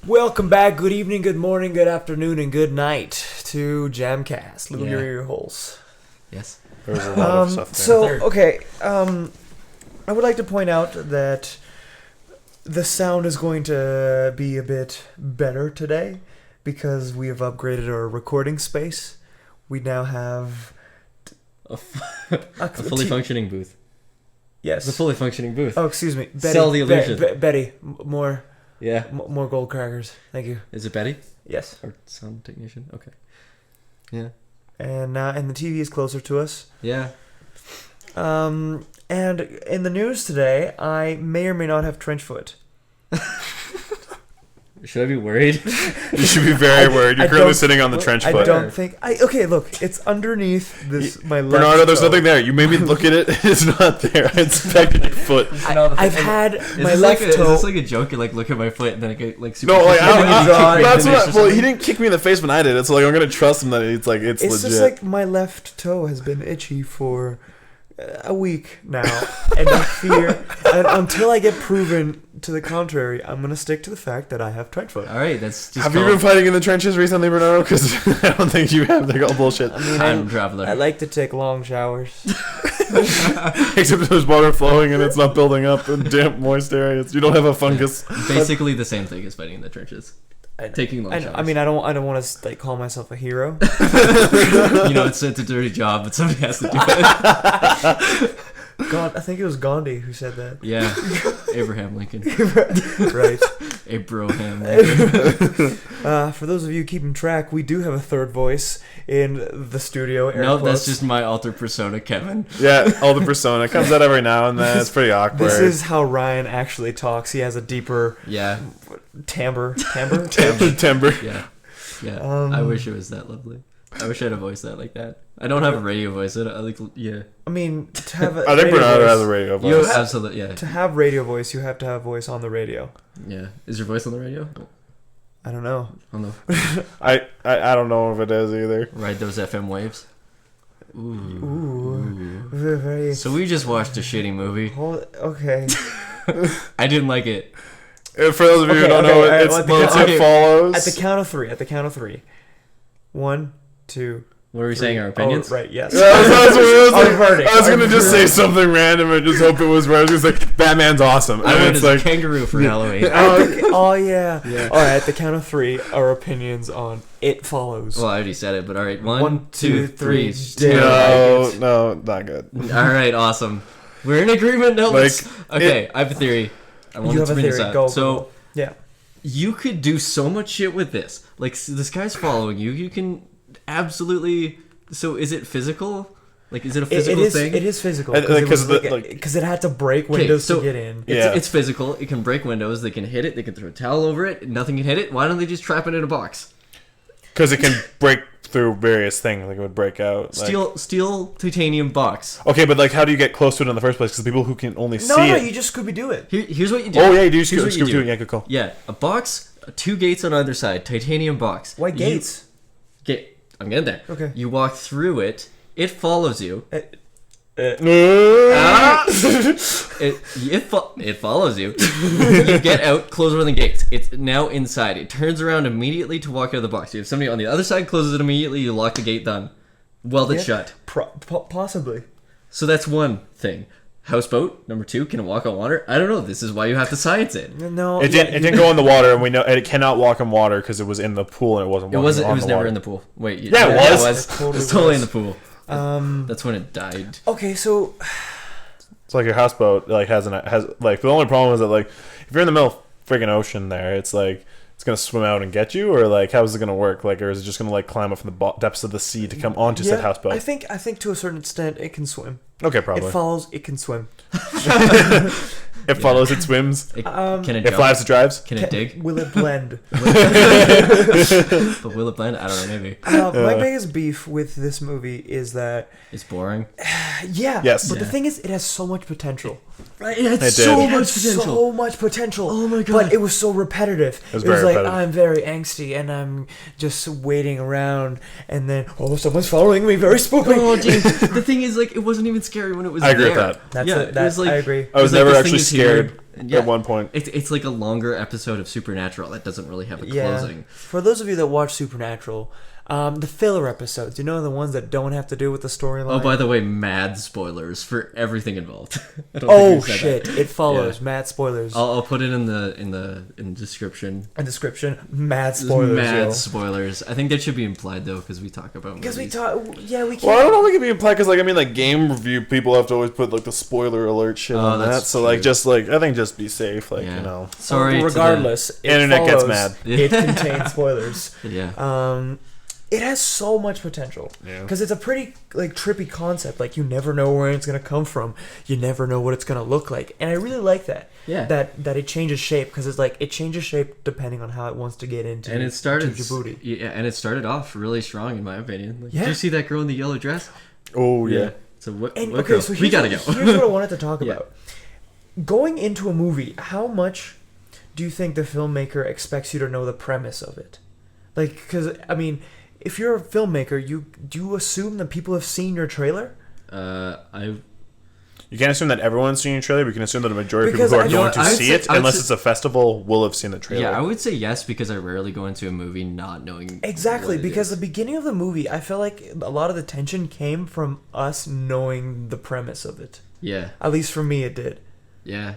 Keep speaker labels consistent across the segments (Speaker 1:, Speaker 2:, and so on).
Speaker 1: Welcome back. Good evening, good morning, good afternoon, and good night to Jamcast. Little your ear holes.
Speaker 2: Yes.
Speaker 3: There was a lot of stuff there.
Speaker 1: I would like to point out that the sound is going to be a bit better today because we have upgraded our recording space. We now have
Speaker 2: a fully functioning booth.
Speaker 1: Yes.
Speaker 2: It's a fully functioning booth.
Speaker 1: Oh, excuse me. Betty,
Speaker 2: Sell the illusion.
Speaker 1: Betty, more.
Speaker 2: Yeah.
Speaker 1: More gold crackers. Thank you.
Speaker 2: Is it Betty?
Speaker 1: Yes.
Speaker 2: Our sound technician? Okay. Yeah.
Speaker 1: And the TV is closer to us.
Speaker 2: Yeah.
Speaker 1: And in the news today, I may or may not have trench foot.
Speaker 2: Should I be worried?
Speaker 3: You should be very worried. You're currently sitting on the trench foot.
Speaker 1: I don't think... Okay, look. It's underneath this... my left
Speaker 3: Bernardo, there's
Speaker 1: toe.
Speaker 3: nothing there. You made me look at it. It's not there. I inspected your foot.
Speaker 1: I've had my left toe...
Speaker 2: Is this like a joke? You look at my foot and then it get like super...
Speaker 3: No, like,
Speaker 2: that's
Speaker 3: what... Well, he didn't kick me in the face when I did it, so like I'm going to trust him that it's legit.
Speaker 1: It's just like my left toe has been itchy for a week now. And I fear... and until I get proven to the contrary, I'm going to stick to the fact that I have trench foot.
Speaker 2: All right, that's just...
Speaker 3: Have you been fighting in the trenches recently, Bernardo? Because I don't think you have. They're all bullshit.
Speaker 1: I mean,
Speaker 2: I'm a traveler.
Speaker 1: I like to take long showers.
Speaker 3: Except there's water flowing and it's not building up in damp, moist areas. You don't have a fungus.
Speaker 2: Basically the same thing as fighting in the trenches. Taking long showers.
Speaker 1: I mean, I don't want to like call myself a hero.
Speaker 2: It's a dirty job, but somebody has to do it.
Speaker 1: God, I think it was Gandhi who said that.
Speaker 2: Yeah, Abraham Lincoln.
Speaker 1: Right.
Speaker 2: Abraham Lincoln.
Speaker 1: For those of you keeping track, we do have a third voice in the studio.
Speaker 2: No, that's just my alter persona, Kevin.
Speaker 3: Yeah, all the persona comes out every now and then. It's pretty awkward.
Speaker 1: This is how Ryan actually talks. He has a deeper timbre.
Speaker 2: Yeah. I wish it was that lovely. I wish I had a voice like that. I don't have a radio voice.
Speaker 1: I mean, to have a
Speaker 3: I think Bernardo
Speaker 1: voice,
Speaker 3: has a radio voice.
Speaker 2: Absolutely, yeah.
Speaker 1: To have radio voice, you have to have voice on the radio.
Speaker 2: Yeah. Is your voice on the radio?
Speaker 1: I don't know.
Speaker 2: I don't know.
Speaker 3: I don't know if it is either.
Speaker 2: Ride those FM waves.
Speaker 1: Ooh. Very...
Speaker 2: So we just watched a shitty movie.
Speaker 1: Okay.
Speaker 2: I didn't like it.
Speaker 3: For those of you who don't know, it follows.
Speaker 1: At the count of three. 1, 2.
Speaker 2: What were we saying? Our opinions?
Speaker 1: Oh, right, yes.
Speaker 3: I was going to just say something random and just hope it was right. I was just like, Batman's awesome.
Speaker 2: I went as a kangaroo for Halloween.
Speaker 1: Oh, yeah. Alright, at the count of 3, our opinions on It Follows.
Speaker 2: Well, I already said it, but alright. 1, 2, 3.
Speaker 3: No, not good.
Speaker 2: Alright, awesome. We're in agreement now. Okay, I have a theory. I wanted to bring this up.
Speaker 1: Go. Yeah.
Speaker 2: You could do so much shit with this. Like, this guy's following you. You can absolutely... So, is it physical? Like, is it a physical thing?
Speaker 1: It is physical. Because it had to break windows to get in.
Speaker 2: It's physical. It can break windows. They can hit it. They can throw a towel over it. Nothing can hit it. Why don't they just trap it in a box?
Speaker 3: Because it can break through various things. Like, it would break out.
Speaker 2: Steel titanium box.
Speaker 3: Okay, but, like, how do you get close to it in the first place? Because the people who can only see it...
Speaker 1: No, you just Scooby-Doo it.
Speaker 2: Here's what you do.
Speaker 3: Oh, yeah, you do Scooby-Doo it. Yeah, good call.
Speaker 2: Yeah, a box, 2 gates on either side. Titanium box.
Speaker 1: Why gates?
Speaker 2: I'm getting there.
Speaker 1: Okay.
Speaker 2: You walk through it. It follows you. It follows you. You get out, close one of the gates. It's now inside. It turns around immediately to walk out of the box. You have somebody on the other side, closes it immediately, you lock the gate, done. Weld it shut.
Speaker 1: Possibly.
Speaker 2: So that's one thing. Houseboat, number 2, can it walk on water? I don't know. This is why you have to science it.
Speaker 1: No.
Speaker 3: It didn't go in the water, and we know it cannot walk in water because it was in the pool and it wasn't walking on the water. It was
Speaker 2: never in the pool. Wait.
Speaker 3: Yeah, it was.
Speaker 2: It was totally in the pool. That's when it died.
Speaker 1: Okay, so...
Speaker 3: It's like your houseboat has the only problem is that, like, if you're in the middle of friggin' ocean there, it's like... It's gonna swim out and get you, or like how is it gonna work? Like, or is it just gonna like climb up from the depths of the sea to come onto said houseboat?
Speaker 1: I think to a certain extent it can swim.
Speaker 3: Okay, probably.
Speaker 1: It follows. It can swim.
Speaker 3: It follows. It swims.
Speaker 2: Can it jump?
Speaker 3: It flies. It drives.
Speaker 2: Can it dig?
Speaker 1: Will it blend?
Speaker 2: But will it blend? I don't know. Maybe.
Speaker 1: My biggest beef with this movie is that
Speaker 2: it's boring.
Speaker 1: Yeah.
Speaker 3: Yes.
Speaker 1: But the thing is, it has so much potential.
Speaker 2: Right. It had so
Speaker 1: much potential.
Speaker 2: Oh my god.
Speaker 1: But it was so repetitive. It was like
Speaker 3: repetitive.
Speaker 1: I'm very angsty and I'm just waiting around, and then someone's following me. Very spooky.
Speaker 2: Oh, dude. The thing is, like, it wasn't even scary when it was there.
Speaker 3: I agree with that.
Speaker 2: It was like,
Speaker 3: I was never actually scared
Speaker 2: Yeah.
Speaker 3: at one point.
Speaker 2: It's like a longer episode of Supernatural that doesn't really have a
Speaker 1: Yeah.
Speaker 2: closing.
Speaker 1: For those of you that watch Supernatural, the filler episodes, the ones that don't have to do with the storyline.
Speaker 2: Oh, by the way, mad spoilers for everything involved. I don't
Speaker 1: Oh
Speaker 2: think we said
Speaker 1: shit!
Speaker 2: that.
Speaker 1: It follows.
Speaker 2: Yeah.
Speaker 1: Mad spoilers.
Speaker 2: I'll put it in the description.
Speaker 1: A description. Mad spoilers.
Speaker 2: Mad
Speaker 1: yo.
Speaker 2: spoilers. I think that should be implied though, because we talk about
Speaker 1: Because we
Speaker 2: movies.
Speaker 1: talk. Yeah, we can't.
Speaker 3: Well, I don't know if it can be implied because, like, I mean, like, game review people have to always put, like, the spoiler alert shit on that.
Speaker 2: that's
Speaker 3: So, like,
Speaker 2: true.
Speaker 3: just, like, I think just be safe, like,
Speaker 2: Yeah.
Speaker 3: you know.
Speaker 2: Sorry.
Speaker 1: Regardless, it
Speaker 3: Internet gets
Speaker 1: follows.
Speaker 3: mad.
Speaker 1: It contains spoilers.
Speaker 2: Yeah.
Speaker 1: It has so much potential
Speaker 3: Yeah.
Speaker 1: because it's a pretty like trippy concept. Like you never know where it's gonna come from. You never know what it's gonna look like, and I really like that.
Speaker 2: Yeah.
Speaker 1: That it changes shape because it's like it changes shape depending on how it wants to get into.
Speaker 2: And it started
Speaker 1: to Djibouti.
Speaker 2: Yeah, and it started off really strong in my opinion. Like,
Speaker 1: Yeah.
Speaker 2: Did you see that girl in the yellow dress?
Speaker 3: Oh, yeah.
Speaker 2: So what?
Speaker 1: And
Speaker 2: what
Speaker 1: okay,
Speaker 2: girl?
Speaker 1: so
Speaker 2: we gotta go.
Speaker 1: Here's what I wanted to talk
Speaker 2: Yeah.
Speaker 1: about. Going into a movie, how much do you think the filmmaker expects you to know the premise of it? Like, because I mean, if you're a filmmaker, do you assume that people have seen your trailer?
Speaker 3: You can't assume that everyone's seen your trailer, but you can assume that a majority of
Speaker 1: Because
Speaker 3: people who are
Speaker 1: I-
Speaker 3: going
Speaker 2: you know,
Speaker 3: to
Speaker 2: I would
Speaker 3: see
Speaker 2: say-
Speaker 3: it,
Speaker 2: I would
Speaker 3: unless
Speaker 2: say-
Speaker 3: it's a festival, will have seen the trailer.
Speaker 2: Yeah, I would say yes because I rarely go into a movie not knowing
Speaker 1: Exactly,
Speaker 2: what it
Speaker 1: because
Speaker 2: is.
Speaker 1: the beginning of the movie, I feel like a lot of the tension came from us knowing the premise of it.
Speaker 2: Yeah,
Speaker 1: At least for me, it did.
Speaker 2: yeah.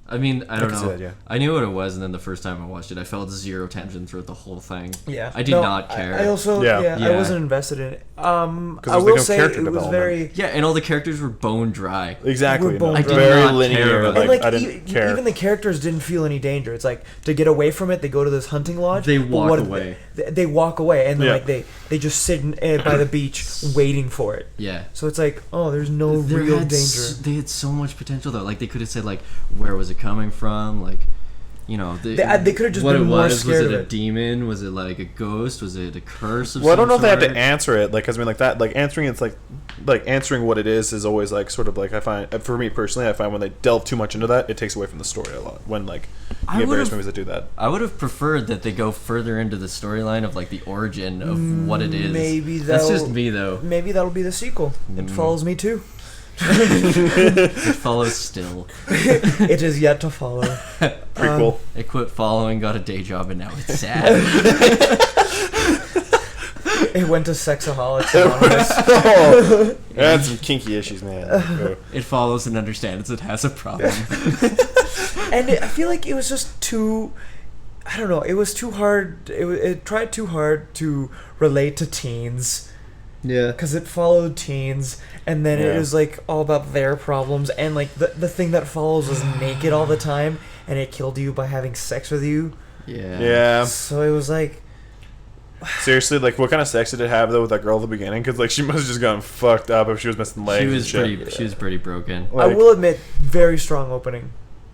Speaker 2: I mean, I don't
Speaker 3: can see
Speaker 2: know.
Speaker 3: that, yeah.
Speaker 2: I knew what it was, and then the first time I watched it, I felt zero tension throughout the whole thing.
Speaker 1: Yeah,
Speaker 2: I did not care.
Speaker 1: I also,
Speaker 3: Yeah.
Speaker 1: I
Speaker 2: Yeah.
Speaker 1: wasn't invested in it. I
Speaker 3: there's, like,
Speaker 1: will
Speaker 3: no
Speaker 1: say
Speaker 3: character
Speaker 1: it was
Speaker 3: development.
Speaker 1: very.
Speaker 2: Yeah, and all the characters were bone dry.
Speaker 3: Exactly.
Speaker 1: We're both
Speaker 3: No,
Speaker 1: I did
Speaker 3: very
Speaker 2: not care
Speaker 3: linear.
Speaker 2: about
Speaker 3: Like,
Speaker 1: And like
Speaker 3: I didn't care.
Speaker 1: even the characters didn't feel any danger. It's like to get away from it, they go to this hunting lodge.
Speaker 2: They
Speaker 1: but
Speaker 2: walk
Speaker 1: what-
Speaker 2: away.
Speaker 1: They walk away, and then,
Speaker 3: Yeah.
Speaker 1: like they just sit by the beach waiting for it.
Speaker 2: Yeah.
Speaker 1: So it's like, oh, there's no real danger.
Speaker 2: They had so much potential though. Like they could have said like, where was it coming from? Like, you know,
Speaker 1: They could have just
Speaker 2: what
Speaker 1: been
Speaker 2: it
Speaker 1: more
Speaker 2: was.
Speaker 1: scared
Speaker 2: Was it
Speaker 1: of
Speaker 2: a
Speaker 1: it.
Speaker 2: demon? Was it like a ghost? Was it a curse? Of
Speaker 3: Well, I don't know if
Speaker 2: some
Speaker 3: they have to
Speaker 2: sort?
Speaker 3: answer it, like, 'cause I mean, like that, like answering it's like answering what it is always like sort of like I find for me personally, I find when they delve too much into that, it takes away from the story a lot. When like
Speaker 2: I
Speaker 3: you get various
Speaker 2: would've-
Speaker 3: movies that do that.
Speaker 2: I would have preferred that they go further into the storyline of like the origin of what it is.
Speaker 1: Maybe
Speaker 2: That's just
Speaker 1: they'll-
Speaker 2: me though.
Speaker 1: Maybe that'll be the sequel. It follows me too.
Speaker 2: It follows still.
Speaker 1: It is yet to follow.
Speaker 3: Prequel.
Speaker 2: It quit following, got a day job, and now it's sad.
Speaker 1: It went to Sexaholics Anonymous.
Speaker 3: Oh, that's some kinky issues, man. Oh.
Speaker 2: It follows and understands it has a problem.
Speaker 1: And I feel like it was just too. I don't know. It was too hard. It tried too hard to relate to teens
Speaker 2: Yeah.
Speaker 1: because it followed teens, and then it
Speaker 3: Yeah.
Speaker 1: was like all about their problems, and like the thing that follows was naked all the time, and it killed you by having sex with you.
Speaker 2: Yeah.
Speaker 3: Yeah.
Speaker 1: So it was like,
Speaker 3: Seriously, like, what kind of sex did it have though with that girl at the beginning? Because like she must have just gotten fucked up if she was missing legs.
Speaker 2: She
Speaker 3: and
Speaker 2: was
Speaker 3: shit.
Speaker 2: pretty. She was pretty broken.
Speaker 1: I
Speaker 3: Like,
Speaker 1: will admit, very strong opening.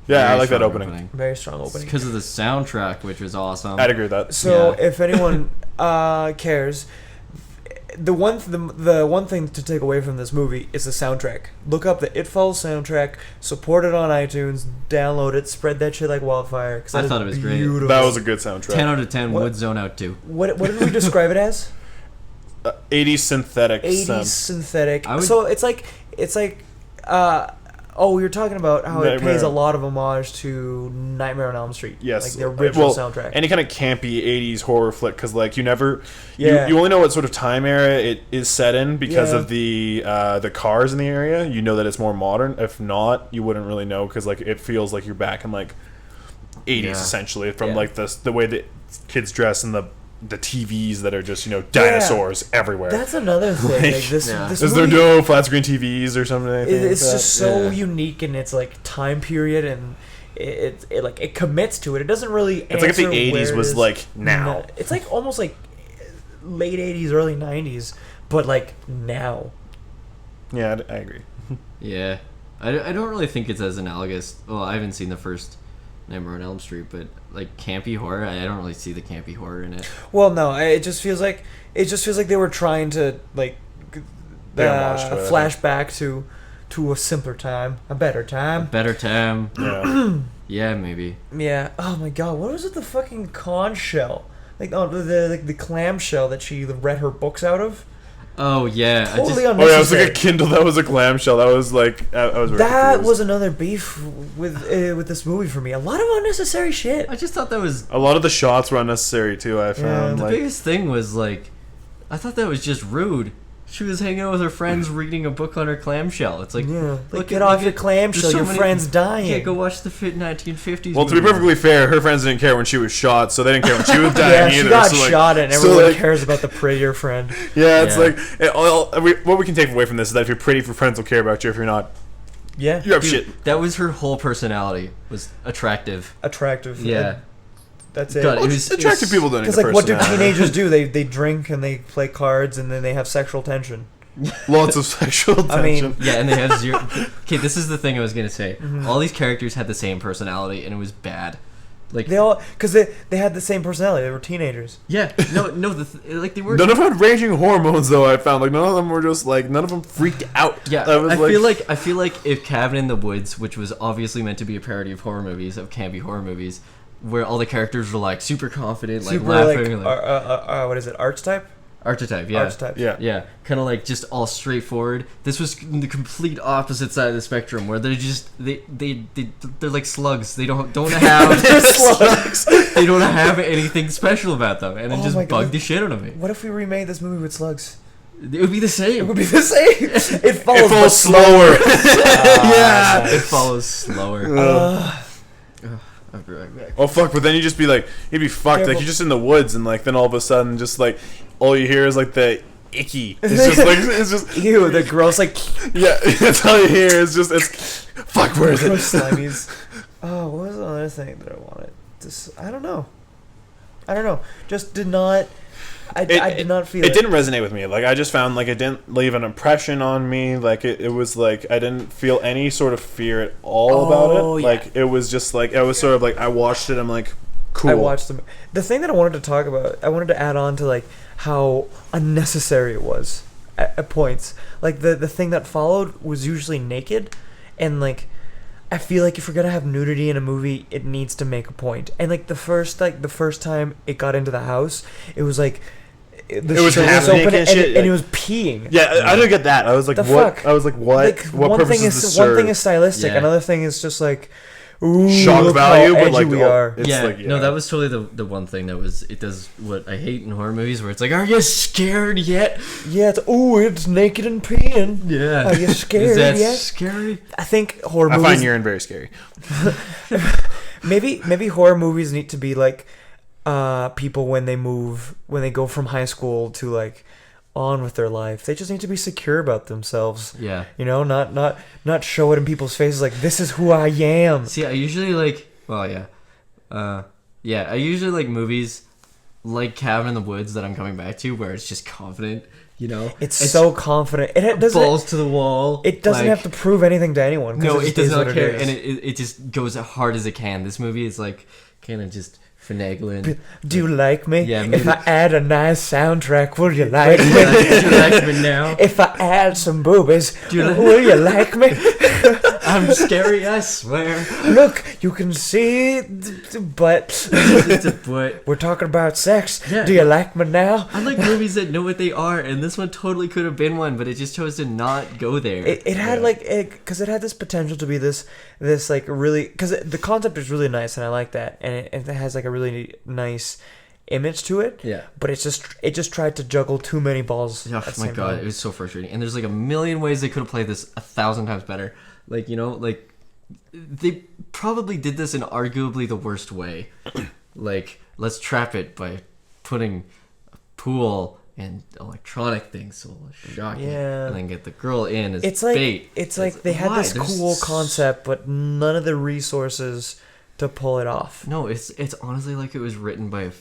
Speaker 3: Yeah, I
Speaker 2: Very
Speaker 3: like that
Speaker 2: strong
Speaker 3: opening.
Speaker 1: Very strong opening.
Speaker 2: Because of the soundtrack, which was awesome.
Speaker 3: I'd agree with that.
Speaker 1: So
Speaker 2: Yeah.
Speaker 1: if anyone cares, the one thing to take away from this movie is the soundtrack. Look up the It Follows soundtrack, support it on iTunes, download it, spread that shit like wildfire. 'Cause
Speaker 2: I
Speaker 1: that
Speaker 2: thought
Speaker 1: is
Speaker 2: it was great.
Speaker 1: beautiful.
Speaker 3: That was a good soundtrack.
Speaker 2: 10 out of 10
Speaker 1: What-
Speaker 2: would zone out too.
Speaker 1: What did we describe it as?
Speaker 3: 80s synthetic
Speaker 1: 80s
Speaker 3: sound.
Speaker 1: synthetic.
Speaker 2: I would-
Speaker 1: So it's like you're talking about how it
Speaker 3: Nightmare.
Speaker 1: pays a lot of homage to Nightmare on Elm Street.
Speaker 3: Yes,
Speaker 1: like the original
Speaker 3: well,
Speaker 1: soundtrack.
Speaker 3: Any kind of campy '80s horror flick, because like you never,
Speaker 1: Yeah.
Speaker 3: you only know what sort of time era it is set in because
Speaker 1: Yeah.
Speaker 3: of the cars in the area. You know that it's more modern. If not, you wouldn't really know because like it feels like you're back in like '80s
Speaker 2: Yeah.
Speaker 3: essentially from
Speaker 1: Yeah.
Speaker 3: like the way that kids dress and the TVs that are just dinosaurs everywhere.
Speaker 1: That's another thing. Like, this
Speaker 2: Yeah.
Speaker 1: this
Speaker 3: Is there
Speaker 1: movie,
Speaker 3: no flat screen TVs or something? Like
Speaker 1: it's
Speaker 3: that?
Speaker 1: just so
Speaker 2: Yeah.
Speaker 1: unique in its like time period, and it commits to it. It doesn't really.
Speaker 3: It's like if the
Speaker 1: answer where
Speaker 3: 80s
Speaker 1: it
Speaker 3: was
Speaker 1: is.
Speaker 3: like now.
Speaker 1: No, it's like almost like late 80s, early 90s, but like now.
Speaker 3: Yeah, I agree.
Speaker 2: Yeah. I don't really think it's as analogous. Well, I haven't seen the first Nightmare on Elm Street, but like campy horror, I don't really see the campy horror in it.
Speaker 1: Well, no, it just feels like they were trying to like
Speaker 3: They homaged to it, I think.
Speaker 1: flash back to a simpler time, a better time.
Speaker 2: Better time.
Speaker 3: Yeah.
Speaker 2: Yeah, maybe.
Speaker 1: Yeah. Oh my God, what was it? The fucking conch shell, like the clam shell that she read her books out of.
Speaker 2: Oh yeah,
Speaker 1: Totally
Speaker 3: Oh
Speaker 1: unnecessary.
Speaker 3: yeah, it was like a Kindle. That was a clamshell. That was like I was. Very
Speaker 1: That
Speaker 3: confused.
Speaker 1: was another beef with this movie for me. A lot of unnecessary shit.
Speaker 2: I just thought that was
Speaker 3: A lot of the shots were unnecessary too. I found
Speaker 2: the
Speaker 3: like
Speaker 2: biggest thing was like, I thought that was just rude. She was hanging out with her friends reading a book on her clamshell. It's like,
Speaker 1: Yeah,
Speaker 2: look
Speaker 1: get
Speaker 2: at-
Speaker 1: off
Speaker 2: look
Speaker 1: your
Speaker 2: at-
Speaker 1: clamshell.
Speaker 2: there's so
Speaker 1: Your
Speaker 2: many-
Speaker 1: friend's dying.
Speaker 2: Yeah, go watch the 1950s.
Speaker 3: Well, to be
Speaker 2: movie.
Speaker 3: perfectly fair, her friends didn't care when she was shot, so they didn't care when she was dying
Speaker 1: Yeah,
Speaker 3: either.
Speaker 1: she got
Speaker 3: so, like,
Speaker 1: shot, and
Speaker 3: so,
Speaker 1: everyone
Speaker 3: like,
Speaker 1: cares about the prettier friend.
Speaker 3: Yeah, it's
Speaker 2: Yeah.
Speaker 3: like what we can take away from this is that if you're pretty, your friends will care about you. If you're not,
Speaker 1: Yeah,
Speaker 3: you have
Speaker 2: Dude,
Speaker 3: shit.
Speaker 2: that was her whole personality. Was attractive.
Speaker 1: attractive.
Speaker 2: Yeah.
Speaker 1: That's it.
Speaker 2: God,
Speaker 3: Well,
Speaker 2: it was
Speaker 3: attractive people don't need
Speaker 1: Because
Speaker 3: a
Speaker 1: like, what do
Speaker 3: personality.
Speaker 1: teenagers do? They drink and they play cards and then they have sexual tension.
Speaker 3: Lots of sexual tension.
Speaker 1: I mean-
Speaker 2: Yeah, and they have zero. Okay, this is the thing I was gonna say.
Speaker 1: Mm-hmm.
Speaker 2: All these characters had the same personality, and it was bad. Like,
Speaker 1: They all because they had the same personality. They were teenagers.
Speaker 2: yeah, no, like they were.
Speaker 3: none of them had raging hormones, though. I found like none of them were just like none of them freaked out.
Speaker 2: Yeah,
Speaker 3: I
Speaker 2: feel like if Cabin in the Woods, which was obviously meant to be a parody of horror movies, of campy horror movies, where all the characters were like super confident, like
Speaker 1: Super
Speaker 2: laughing,
Speaker 1: what is it? Archetype.
Speaker 2: archetype, yeah,
Speaker 1: Archetype.
Speaker 3: yeah.
Speaker 2: yeah, kind of like just all straightforward. This was the complete opposite side of the spectrum, where they're just they're like slugs. They don't have
Speaker 1: Slugs.
Speaker 2: they don't have anything special about them, and it
Speaker 1: Oh
Speaker 2: just
Speaker 1: my
Speaker 2: bugged
Speaker 1: God.
Speaker 2: the shit out of me.
Speaker 1: What if we remade this movie with slugs?
Speaker 2: It would be the
Speaker 1: It
Speaker 2: same.
Speaker 1: would be the same. It follows,
Speaker 3: It
Speaker 1: but
Speaker 3: falls slower.
Speaker 2: Yeah, it follows slower. I'll be right back.
Speaker 3: Oh fuck! But then you'd just be like, you'd be fucked.
Speaker 1: Careful.
Speaker 3: Like you're just in the woods, and like then all of a sudden, just like all you hear is like the icky. It's just like it's just
Speaker 1: Ew, the gross like
Speaker 3: yeah. That's all you hear. It's fuck. Where is
Speaker 1: gross
Speaker 3: it?
Speaker 1: slimies. Oh, what was the other thing that I wanted? I don't know. Just did not. I did not feel
Speaker 3: It didn't resonate with me. Like I just found like it didn't leave an impression on me. Like it was like I didn't feel any sort of fear at all about
Speaker 1: Oh,
Speaker 3: it.
Speaker 1: yeah.
Speaker 3: Like it was just like I was sort of like I watched it. I'm like cool.
Speaker 1: I watched them. The thing that I wanted to talk about, I wanted to add on to like how unnecessary it was at points. Like the thing that followed was usually naked, and like I feel like if you're gonna have nudity in a movie, it needs to make a point. And like the first time it got into the house, it was like it
Speaker 3: was half naked and shit,
Speaker 1: and it was peeing.
Speaker 3: Yeah, I didn't get that. I was like,
Speaker 1: The
Speaker 3: what?
Speaker 1: fuck?
Speaker 3: I was like, what?
Speaker 1: Like
Speaker 3: What
Speaker 1: one
Speaker 3: purpose
Speaker 1: thing
Speaker 3: does
Speaker 1: is
Speaker 3: this
Speaker 1: one thing
Speaker 3: serve?
Speaker 1: is stylistic,
Speaker 2: Yeah.
Speaker 1: another thing is just like ooh,
Speaker 3: Shock
Speaker 1: look
Speaker 3: value,
Speaker 1: how
Speaker 3: but
Speaker 1: edgy
Speaker 3: like
Speaker 1: we
Speaker 3: oh,
Speaker 1: are.
Speaker 3: It's
Speaker 2: Yeah,
Speaker 3: like,
Speaker 2: no, that was totally the one thing that was it does what I hate in horror movies, where it's like, are you scared yet?
Speaker 1: Yeah, it's naked and peeing.
Speaker 2: Yeah,
Speaker 1: Are you scared
Speaker 2: is that
Speaker 1: yet?
Speaker 2: scary?
Speaker 1: I think horror
Speaker 3: I
Speaker 1: movies.
Speaker 3: find urine very scary.
Speaker 1: Maybe horror movies need to be like people when they go from high school to like on with their life. They just need to be secure about themselves.
Speaker 2: Yeah.
Speaker 1: You know, not show it in people's faces like this is who I am.
Speaker 2: See, I usually like. Well, yeah. I usually like movies like Cabin in the Woods that I'm coming back to, where it's just confident. You know,
Speaker 1: It's so confident. It doesn't.
Speaker 2: balls to the wall.
Speaker 1: It doesn't
Speaker 2: like-
Speaker 1: have to prove anything to anyone. 'cause
Speaker 2: No,
Speaker 1: just
Speaker 2: it does
Speaker 1: is
Speaker 2: not
Speaker 1: what
Speaker 2: care,
Speaker 1: is.
Speaker 2: and it just goes as hard as it can. This movie is like kind of just finagling.
Speaker 1: Do you like me?
Speaker 2: Yeah,
Speaker 1: If
Speaker 2: maybe-
Speaker 1: I add a nice soundtrack, will you like me?
Speaker 2: Do you like me now?
Speaker 1: If I add some boobies,
Speaker 2: Do you like-
Speaker 1: will you like me?
Speaker 2: I'm scary, I swear.
Speaker 1: Look, you can see the butt.
Speaker 2: It's a but
Speaker 1: We're talking about sex.
Speaker 2: Yeah.
Speaker 1: Do you like me now?
Speaker 2: I like movies that know what they are, and this one totally could have been one, but it just chose to not go there.
Speaker 1: It had because it had this potential to be this like really, because the concept is really nice and I like that, and it has like a really nice image to it.
Speaker 2: Yeah.
Speaker 1: But it just tried to juggle too many balls.
Speaker 2: Oh
Speaker 1: at the
Speaker 2: my
Speaker 1: same
Speaker 2: god,
Speaker 1: time.
Speaker 2: it was so frustrating. And there's like a million ways they could have played this 1,000 times better. Like, you know, like they probably did this in arguably the worst way. Like, let's trap it by putting a pool and electronic things so shocking.
Speaker 1: Yeah.
Speaker 2: And then get the girl in as
Speaker 1: It's like
Speaker 2: bait.
Speaker 1: it's like they had
Speaker 2: why?
Speaker 1: this
Speaker 2: There's
Speaker 1: cool concept, but none of the resources to pull it off.
Speaker 2: No, it's honestly like it was written by a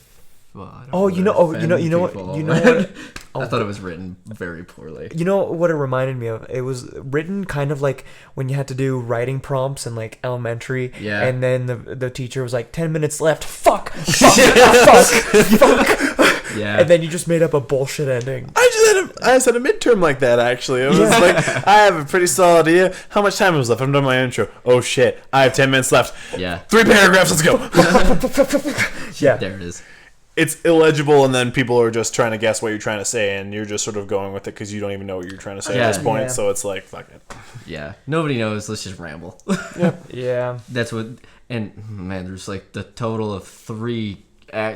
Speaker 2: well, I don't
Speaker 1: Oh,
Speaker 2: wanna
Speaker 1: you know
Speaker 2: offend
Speaker 1: what,
Speaker 2: people,
Speaker 1: you know
Speaker 2: but
Speaker 1: what?
Speaker 2: I thought it was written very poorly.
Speaker 1: You know what it reminded me of? It was written kind of like when you had to do writing prompts in like elementary.
Speaker 2: Yeah.
Speaker 1: And then the teacher was like, 10 minutes left. Fuck. Fuck.
Speaker 2: Yeah.
Speaker 1: And then you just made up a bullshit ending.
Speaker 3: I just had a midterm like that actually. It was like I have a pretty solid idea. How much time was left? I'm done my intro. Oh shit! I have 10 minutes left.
Speaker 2: Yeah.
Speaker 3: 3 paragraphs. Let's go.
Speaker 1: Yeah.
Speaker 2: There it is.
Speaker 3: it's illegible, and then people are just trying to guess what you're trying to say, and you're just sort of going with it because you don't even know what you're trying to say
Speaker 2: Yeah.
Speaker 3: at this point.
Speaker 1: Yeah.
Speaker 3: So it's like, fuck it.
Speaker 2: Yeah, nobody knows. Let's just ramble.
Speaker 1: Yeah.
Speaker 2: That's what. And man, there's like the total of 3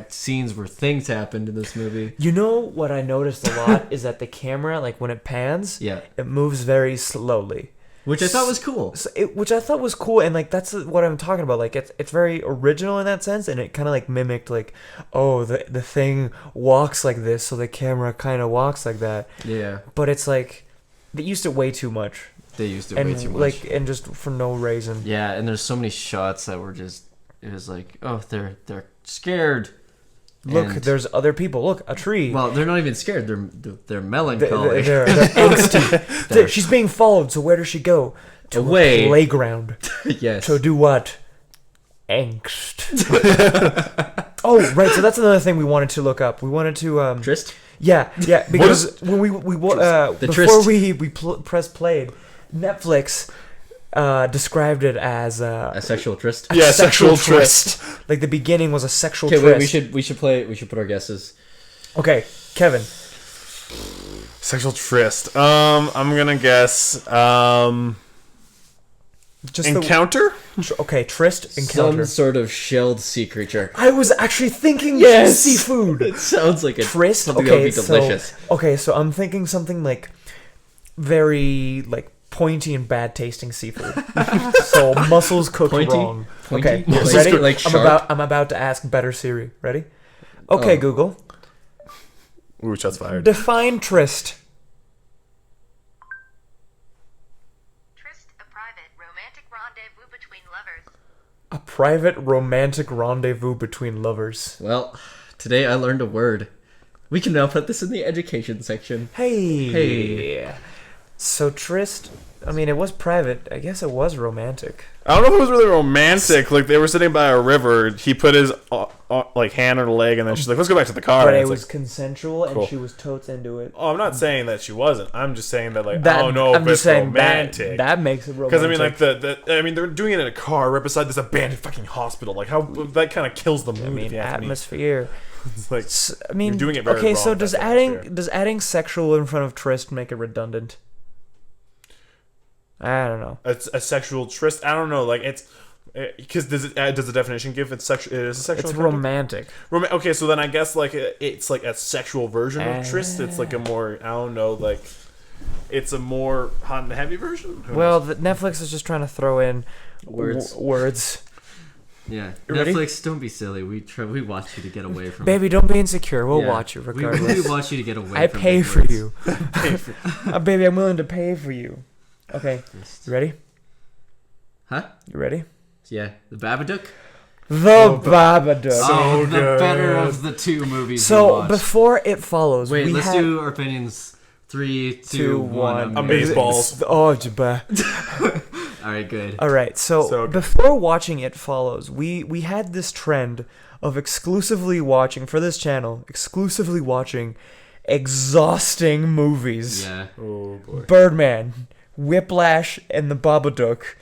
Speaker 2: scenes where things happened in this movie.
Speaker 1: You know what I noticed a lot is that the camera, like when it pans,
Speaker 2: Yeah,
Speaker 1: it moves very slowly.
Speaker 2: which I thought was cool.
Speaker 1: So which I thought was cool, and like that's what I'm talking about. Like it's very original in that sense, and it kind of like mimicked like, oh, the thing walks like this, so the camera kind of walks like that.
Speaker 2: Yeah,
Speaker 1: But it's like they used it way too much,
Speaker 2: they used it
Speaker 1: and
Speaker 2: way too much.
Speaker 1: like and just for no reason.
Speaker 2: Yeah, and there's so many shots that were just. It was like, oh, they're scared.
Speaker 1: Look,
Speaker 2: And-
Speaker 1: there's other people. Look, a tree.
Speaker 2: Well, they're not even scared. They're melancholy.
Speaker 1: They're angsty. She's being followed. So where does she go? To
Speaker 2: Away.
Speaker 1: a playground.
Speaker 2: Yes.
Speaker 1: To do what? Angst. Oh, right. So that's another thing we wanted to look up. We wanted to
Speaker 2: Trist.
Speaker 1: Yeah, because when we
Speaker 2: The
Speaker 1: before
Speaker 2: tryst.
Speaker 1: we press played, Netflix described it as
Speaker 2: A sexual tryst.
Speaker 3: Yeah, sexual
Speaker 1: sexual
Speaker 3: tryst.
Speaker 1: like the beginning was a sexual
Speaker 2: Okay,
Speaker 1: tryst.
Speaker 2: wait. We should play. We should put our guesses.
Speaker 1: Okay, Kevin.
Speaker 3: Sexual tryst. I'm gonna guess.
Speaker 1: Just
Speaker 3: Encounter.
Speaker 1: okay, tryst encounter.
Speaker 2: Some sort of shelled sea creature.
Speaker 1: I was actually thinking
Speaker 2: Yes!
Speaker 1: seafood.
Speaker 2: It sounds like a
Speaker 1: Tryst.
Speaker 2: something
Speaker 1: Okay,
Speaker 2: that would be delicious.
Speaker 1: so I'm thinking something like very like pointy and bad tasting seafood. So mussels cooked
Speaker 2: Pointy?
Speaker 1: wrong.
Speaker 2: Pointy?
Speaker 1: Okay,
Speaker 2: Mussels
Speaker 1: ready?
Speaker 2: cooked like sharp?
Speaker 1: I'm about to ask better Siri. Ready? Okay,
Speaker 2: Oh.
Speaker 1: Google.
Speaker 3: Ooh, shots fired.
Speaker 1: Define tryst.
Speaker 4: Tryst, a private, romantic rendezvous between lovers.
Speaker 1: A private romantic rendezvous between lovers.
Speaker 2: Well, today I learned a word. We can now put this in the education section.
Speaker 1: Hey.
Speaker 2: Hey.
Speaker 1: So tryst, I mean, it was private. I guess it was romantic.
Speaker 3: I don't know if it was really romantic. Like they were sitting by a river. He put his like hand on her leg, and then she's like, "Let's go back to the car."
Speaker 1: But
Speaker 3: And
Speaker 1: it
Speaker 3: it's
Speaker 1: was
Speaker 3: like,
Speaker 1: consensual, and
Speaker 3: Cool.
Speaker 1: she was totes into it.
Speaker 3: oh, I'm not saying that she wasn't. I'm just saying that like
Speaker 1: That,
Speaker 3: I don't know
Speaker 1: I'm
Speaker 3: if
Speaker 1: just
Speaker 3: it's
Speaker 1: saying
Speaker 3: romantic.
Speaker 1: that makes it romantic.
Speaker 3: Because I mean, like they're doing it in a car right beside this abandoned fucking hospital. Like how that kind of kills the mood.
Speaker 1: I mean,
Speaker 3: if you ask me.
Speaker 1: atmosphere.
Speaker 3: It's like
Speaker 1: I mean,
Speaker 3: You're doing it very
Speaker 1: okay.
Speaker 3: wrong,
Speaker 1: So
Speaker 3: that's
Speaker 1: does
Speaker 3: atmosphere.
Speaker 1: adding sexual in front of tryst make it redundant? I don't know.
Speaker 3: it's a sexual tryst. I don't know. Like it's because does the definition give it's sexual? It is a sexual.
Speaker 1: It's
Speaker 3: encounter?
Speaker 1: romantic.
Speaker 3: Okay, so then I guess like it's like a sexual version of tryst. It's like a more I don't know like it's a more hot and heavy version. Who
Speaker 1: Well,
Speaker 3: knows?
Speaker 1: Netflix is just trying to throw in
Speaker 2: Words.
Speaker 1: words.
Speaker 2: Yeah.
Speaker 1: You ready?
Speaker 2: Netflix, don't be silly. We watch you to get away from.
Speaker 1: Baby, don't be insecure. We'll
Speaker 2: Yeah.
Speaker 1: watch you
Speaker 2: We
Speaker 1: regardless.
Speaker 2: watch you to get away.
Speaker 1: I
Speaker 2: from
Speaker 1: pay
Speaker 2: big
Speaker 1: for
Speaker 2: words.
Speaker 1: you. Baby, I'm willing to pay for you. Okay, you ready?
Speaker 2: Huh?
Speaker 1: You ready?
Speaker 2: Yeah. The Babadook.
Speaker 1: The Babadook.
Speaker 3: So
Speaker 2: the
Speaker 3: good.
Speaker 2: better of the 2 movies. we
Speaker 1: So
Speaker 2: watched.
Speaker 1: before it follows,
Speaker 2: Wait,
Speaker 1: we
Speaker 2: let's
Speaker 1: had
Speaker 2: do our opinions. 3, 2, 1.
Speaker 3: Amazeballs.
Speaker 1: Oh, jabba.
Speaker 2: All right, good.
Speaker 1: All right. So
Speaker 3: So good.
Speaker 1: before watching It Follows, we had this trend of exclusively watching for this channel, exclusively watching exhausting movies.
Speaker 2: Yeah.
Speaker 3: Oh boy.
Speaker 1: Birdman, Whiplash, and The Babadook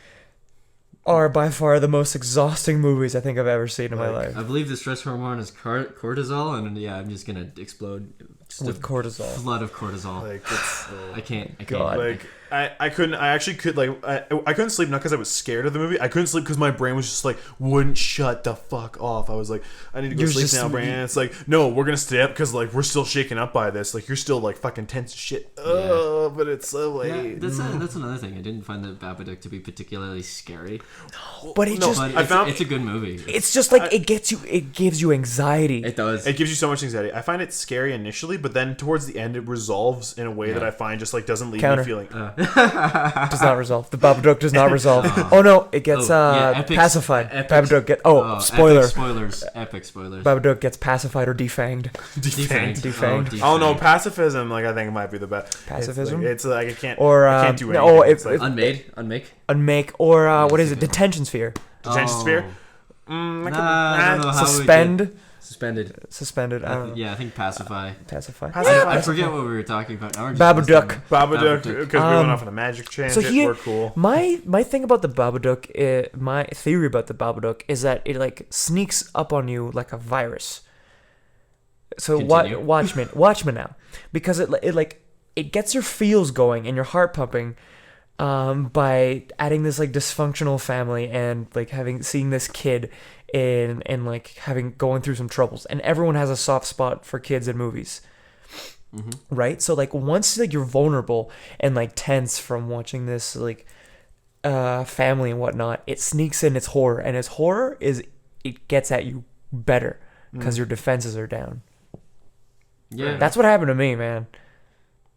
Speaker 1: are by far the most exhausting movies I think I've ever seen in my life.
Speaker 2: I believe the stress hormone is cortisol, and yeah, I'm just gonna explode. Just
Speaker 1: With
Speaker 2: a
Speaker 1: cortisol.
Speaker 2: flood of cortisol.
Speaker 3: Like it's
Speaker 2: I can't.
Speaker 1: God.
Speaker 3: like I couldn't. I actually could like I couldn't sleep not because I was scared of the movie. I couldn't sleep because my brain was just like wouldn't shut the fuck off. I was like I need to go
Speaker 1: You're
Speaker 3: sleep
Speaker 1: just-
Speaker 3: now, brain. And it's like no, we're gonna stay up because like we're still shaken up by this. Like you're still like fucking tense as shit. But it's so
Speaker 2: Yeah,
Speaker 3: late.
Speaker 2: that's another thing. I didn't find the Babadook to be particularly scary,
Speaker 1: But it
Speaker 3: No,
Speaker 1: just
Speaker 2: but
Speaker 3: I
Speaker 2: it's a good movie.
Speaker 1: it's just like it gives you anxiety.
Speaker 2: It does.
Speaker 3: It gives you so much anxiety. I find it scary initially, but then towards the end, it resolves in a way that I find just like doesn't leave
Speaker 1: Counter.
Speaker 3: me feeling.
Speaker 1: Does not resolve. The Babadook does not resolve. Oh no, it gets
Speaker 2: epic-
Speaker 1: pacified.
Speaker 2: epic-
Speaker 1: Babadook get
Speaker 2: Spoiler.
Speaker 1: spoiler.
Speaker 2: Epic spoilers.
Speaker 1: Babadook gets pacified or defanged.
Speaker 2: Defanged.
Speaker 1: Defanged.
Speaker 3: Oh no, pacifism. Like I think it might be the best.
Speaker 1: Pacifism?
Speaker 3: It's like I can't.
Speaker 1: Or
Speaker 3: I can't do
Speaker 1: no,
Speaker 3: anything.
Speaker 1: if,
Speaker 3: It's like,
Speaker 2: Unmake.
Speaker 1: unmake or what
Speaker 2: that's
Speaker 1: is
Speaker 2: a
Speaker 1: it?
Speaker 2: good
Speaker 1: Detention sphere.
Speaker 3: Detention
Speaker 2: Oh.
Speaker 3: sphere.
Speaker 2: Nah, I don't know how
Speaker 1: Suspend.
Speaker 2: Suspended.
Speaker 1: Suspended. I don't know.
Speaker 2: Yeah, I think pacify.
Speaker 1: Pacify.
Speaker 2: I forget what we were talking about. Now we're just
Speaker 1: Babadook.
Speaker 3: Babadook,
Speaker 2: Babadook.
Speaker 3: because we went off on a magic tangent.
Speaker 1: So here,
Speaker 3: We're cool.
Speaker 1: my thing about the Babadook, my theory about the Babadook is that it like sneaks up on you like a virus. So
Speaker 2: Continue.
Speaker 1: Watchmen now, because it gets your feels going and your heart pumping, by adding this like dysfunctional family and like seeing this kid and like having going through some troubles, and everyone has a soft spot for kids in movies. Right? So like once like you're vulnerable and like tense from watching this like family and whatnot, it sneaks in its horror, and its horror is it gets at you better because your defenses are down.
Speaker 2: Yeah.
Speaker 1: That's what happened to me, man.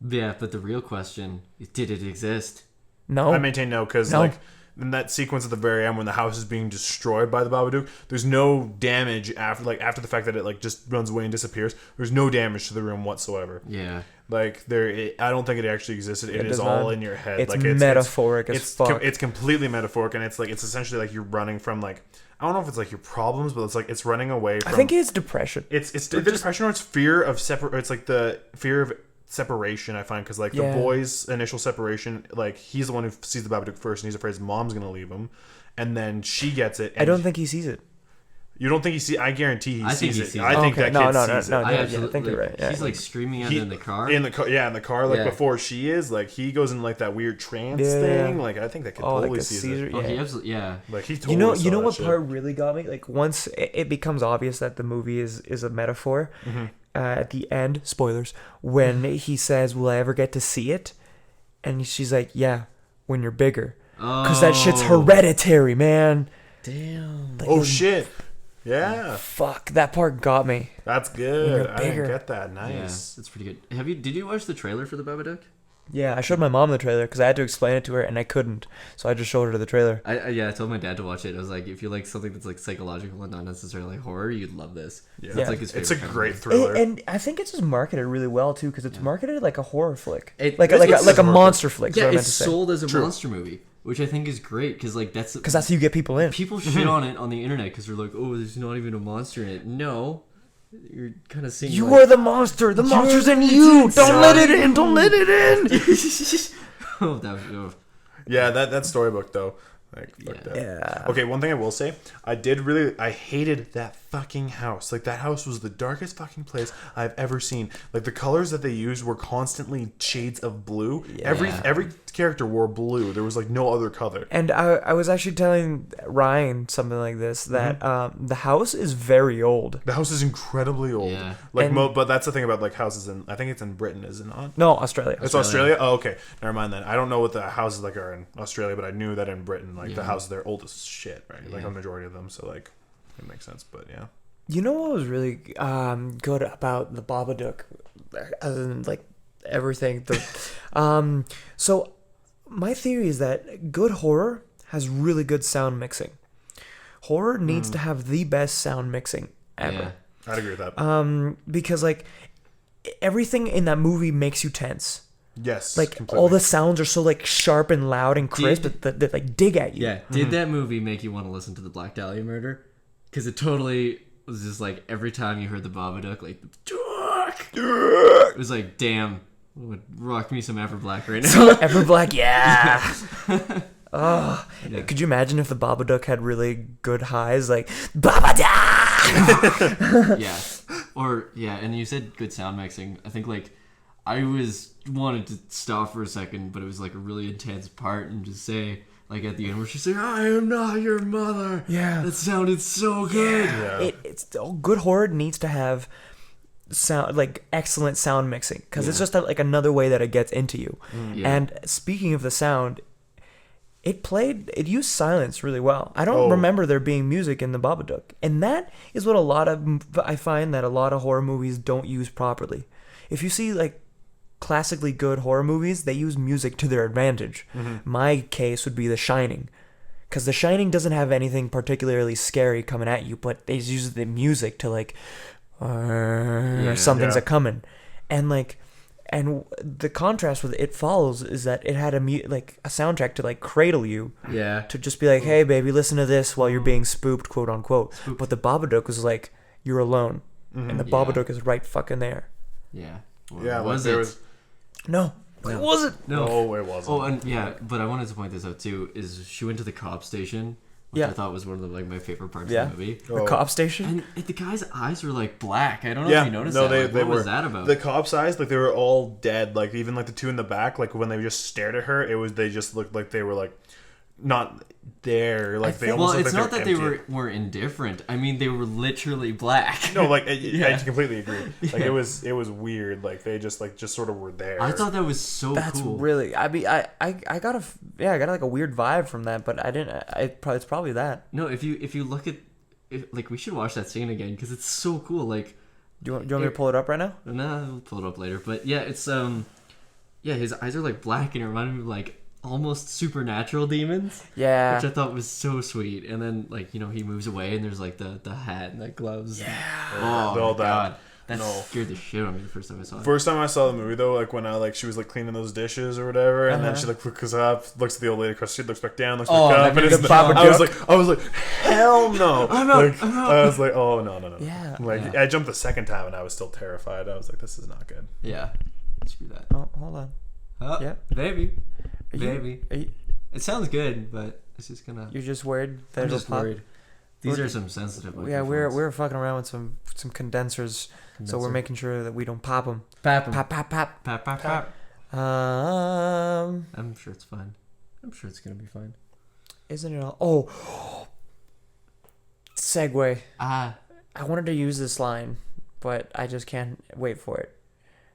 Speaker 2: Yeah, but the real question is, did it exist?
Speaker 1: No.
Speaker 3: I maintain no, because
Speaker 1: No.
Speaker 3: like in that sequence at the very end when the house is being destroyed by the Babadook, there's no damage after the fact that it like just runs away and disappears. There's no damage to the room whatsoever.
Speaker 2: Yeah.
Speaker 3: Like I don't think it actually existed. It is
Speaker 1: does
Speaker 3: all
Speaker 1: not.
Speaker 3: in your head.
Speaker 1: It's
Speaker 3: like
Speaker 1: metaphoric as fuck.
Speaker 3: It's completely metaphoric, and it's essentially like you're running from like, I don't know if it's like your problems, but it's running away from.
Speaker 1: I think it's depression.
Speaker 3: It's the depression, or it's fear of it's like the fear of separation. I find because like the boy's initial separation, like he's the one who sees the Babadook first, and he's afraid his mom's gonna leave him, and then she gets it. And
Speaker 1: I don't think he sees it.
Speaker 3: You don't think he sees? I guarantee he sees it.
Speaker 2: sees
Speaker 3: I
Speaker 2: it.
Speaker 3: think
Speaker 1: Okay,
Speaker 3: that
Speaker 1: no,
Speaker 3: kid
Speaker 1: no,
Speaker 3: sees
Speaker 1: no,
Speaker 3: it.
Speaker 1: no.
Speaker 2: I
Speaker 1: Yeah,
Speaker 2: absolutely.
Speaker 1: I think you're right. Yeah.
Speaker 2: He's like screaming at it in the car.
Speaker 3: In the car, like
Speaker 2: Yeah.
Speaker 3: before she is, like he goes in like that weird trance
Speaker 1: Yeah.
Speaker 3: thing. Like I think that kid
Speaker 1: like
Speaker 3: totally
Speaker 1: a
Speaker 3: sees
Speaker 1: Caesar.
Speaker 3: it.
Speaker 2: Oh, he
Speaker 1: Yeah.
Speaker 2: absolutely. Yeah.
Speaker 3: Like he totally
Speaker 1: You know
Speaker 3: saw
Speaker 1: what
Speaker 3: that
Speaker 1: part
Speaker 3: shit.
Speaker 1: really got me? Like once it becomes obvious that the movie is a metaphor. At the end, spoilers, when he says, "Will I ever get to see it?" and she's like, "Yeah, when you're bigger," because that shit's hereditary, man.
Speaker 2: Damn.
Speaker 1: Like,
Speaker 3: Oh shit! Yeah,
Speaker 1: fuck, that part got me.
Speaker 3: that's
Speaker 1: When
Speaker 3: good.
Speaker 1: you're
Speaker 3: I didn't
Speaker 1: bigger.
Speaker 3: get that.
Speaker 2: Yeah,
Speaker 3: Nice.
Speaker 2: that's pretty good. Did you watch the trailer for the Babadook?
Speaker 1: Yeah, I showed my mom the trailer because I had to explain it to her and I couldn't, so I just showed her the trailer.
Speaker 2: I told my dad to watch it. I was like, if you like something that's like psychological and not necessarily horror, you'd love this.
Speaker 3: Yeah.
Speaker 2: That's like his
Speaker 3: It's a
Speaker 2: favorite kind of
Speaker 3: great
Speaker 2: movie.
Speaker 3: thriller.
Speaker 1: And I think it's just marketed really well too, because it's marketed like a horror flick,
Speaker 2: It-
Speaker 1: like
Speaker 2: it's
Speaker 1: a
Speaker 3: horror
Speaker 1: monster flick. Is
Speaker 2: Yeah,
Speaker 1: what I meant
Speaker 2: it's
Speaker 1: to say.
Speaker 2: sold as a monster movie, which I think is great because like that's
Speaker 1: Because that's how you get people in.
Speaker 2: people shit on it on the internet because they're like, oh, there's not even a monster in it. No, you're kind of seeing
Speaker 1: You
Speaker 2: like,
Speaker 1: are the monster. The monster's in you. Don't let it in. Don't let it in.
Speaker 2: oh, that was. Oh.
Speaker 3: Yeah, that storybook though. Like, fuck that.
Speaker 1: Yeah.
Speaker 3: Okay, one thing I will say, I hated that fucking house. Like, that house was the darkest fucking place I've ever seen. Like, the colors that they used were constantly shades of blue.
Speaker 1: Yeah.
Speaker 3: Every character wore blue. There was, like, no other color.
Speaker 1: And I was actually telling Ryan something like this, that the house is very old.
Speaker 3: The house is incredibly old.
Speaker 2: Yeah.
Speaker 3: Like,
Speaker 1: And-
Speaker 3: but that's the thing about, like, houses in, I think it's in Britain, is it not?
Speaker 1: No, Australia.
Speaker 3: It's Australia? Oh, okay. Never mind then. I don't know what the houses, like, are in Australia, but I knew that in Britain, like, the houses, they're old as shit, right? Like,
Speaker 2: Yeah.
Speaker 3: a majority of them, so, like, it makes sense, but, yeah.
Speaker 1: You know what was really good about the Babadook, other than like everything. So my theory is that good horror has really good sound mixing. Horror needs to have the best sound mixing ever.
Speaker 3: I'd agree with that.
Speaker 1: Because like everything in that movie makes you tense.
Speaker 3: Yes.
Speaker 1: Like
Speaker 3: completely.
Speaker 1: all the sounds are so like sharp and loud and crisp that like dig at you.
Speaker 2: Yeah. Did that movie make you want to listen to the Black Dahlia murder? Because it totally was just like every time you heard the Babadook, like, it was like, damn, would rock me some Everblack right now.
Speaker 1: Ever Black, yeah. Oh,
Speaker 2: Yeah.
Speaker 1: could you imagine if the Babadook had really good highs, like Babadook?
Speaker 2: Yeah. Or yeah, and you said good sound mixing. I think like I wanted to stop for a second, but it was like a really intense part and just say like at the end where she's like, I am not your mother.
Speaker 1: Yeah.
Speaker 2: That sounded so good.
Speaker 3: Yeah.
Speaker 1: It's good horror needs to have sound, like excellent sound mixing, because it's just like another way that it gets into you.
Speaker 2: Yeah.
Speaker 1: And speaking of the sound, it used silence really well. I don't
Speaker 3: Oh.
Speaker 1: remember there being music in the Babadook, and that is what I find that a lot of horror movies don't use properly. If you see like classically good horror movies, they use music to their advantage. My case would be The Shining, because The Shining doesn't have anything particularly scary coming at you, but they use the music to like something's
Speaker 3: Yeah.
Speaker 1: a coming, and the contrast with It Follows is that it had a soundtrack to like cradle you,
Speaker 2: Yeah.
Speaker 1: to just be like, hey baby, listen to this while you're being spooked, quote unquote. But the Babadook was like, you're alone, and the
Speaker 2: Yeah.
Speaker 1: Babadook is right fucking there.
Speaker 2: Yeah. Or
Speaker 3: Yeah, like
Speaker 2: was
Speaker 3: there
Speaker 2: it?
Speaker 3: was.
Speaker 1: No, it wasn't.
Speaker 2: No.
Speaker 3: No, it wasn't.
Speaker 2: Oh, and yeah, but I wanted to point this out too. Is she went to the cop station which
Speaker 1: Yeah.
Speaker 2: I thought was one of the, like my favorite parts
Speaker 1: Yeah.
Speaker 2: of the movie.
Speaker 1: The cop station.
Speaker 2: And the guy's eyes were like black. I don't know
Speaker 3: Yeah,
Speaker 2: if you noticed
Speaker 3: no,
Speaker 2: that.
Speaker 3: they
Speaker 2: What
Speaker 3: were.
Speaker 2: was that about?
Speaker 3: The cops' eyes, like they were all dead. Like even like the two in the back, like when they just stared at her, they just looked like they were like not there. Like they almost
Speaker 2: well,
Speaker 3: looked
Speaker 2: it's
Speaker 3: like
Speaker 2: not that
Speaker 3: they
Speaker 2: they were indifferent. I mean, they were literally black.
Speaker 3: No, like I
Speaker 2: Yeah.
Speaker 3: completely agree. Like
Speaker 2: Yeah.
Speaker 3: it was weird. Like they just sort of were there.
Speaker 2: I thought that was so
Speaker 1: That's
Speaker 2: cool.
Speaker 1: really. I mean, I got I got like a weird vibe from that, but I didn't. It's probably that.
Speaker 2: No, if you look at, like, we should watch that scene again because it's so cool. Like,
Speaker 1: Do you want me to pull it up right now?
Speaker 2: nah, we'll pull it up later. But yeah, it's yeah, his eyes are like black and it reminded me of like almost supernatural demons,
Speaker 1: Yeah.
Speaker 2: which I thought was so sweet. And then like he moves away and there's like the hat and the gloves.
Speaker 1: Yeah.
Speaker 2: Oh
Speaker 3: All
Speaker 2: my
Speaker 3: that.
Speaker 2: god, that
Speaker 3: No.
Speaker 2: scared the shit out of me the first time I saw it.
Speaker 3: First time I saw the movie though, like when she was like cleaning those dishes or whatever, and then she like looks up, looks at the old lady across the street, looks back down, looks
Speaker 2: Oh,
Speaker 3: back
Speaker 2: that
Speaker 3: up, and
Speaker 2: made
Speaker 3: it's
Speaker 2: me
Speaker 1: Babadook.
Speaker 3: I was like, hell no!
Speaker 2: I'm out,
Speaker 3: Like,
Speaker 2: I'm out.
Speaker 3: I was like, oh no.
Speaker 1: Yeah.
Speaker 3: Like
Speaker 2: Yeah.
Speaker 3: I jumped the second time and I was still terrified. I was like, this is not good.
Speaker 2: Yeah, screw that.
Speaker 1: Oh, hold on.
Speaker 2: Oh,
Speaker 1: Yeah.
Speaker 2: Maybe.
Speaker 1: Are you-
Speaker 2: Maybe.
Speaker 1: are you-
Speaker 2: It sounds good, but it's just gonna.
Speaker 1: You're just worried that
Speaker 2: I'm
Speaker 1: it'll
Speaker 2: just
Speaker 1: pop?
Speaker 2: worried. These are some sensitive.
Speaker 1: Yeah, we're
Speaker 2: microphones.
Speaker 1: fucking around with some condensers, so we're
Speaker 2: Condenser.
Speaker 1: making sure that we don't pop them.
Speaker 2: Pap 'em.
Speaker 1: Pop, pop, pop.
Speaker 2: Pap, pap, pap. I'm sure it's fine. I'm sure it's gonna be fine.
Speaker 1: Isn't it all? Oh, segue.
Speaker 2: Ah,
Speaker 1: I wanted to use this line, but I just can't wait for it.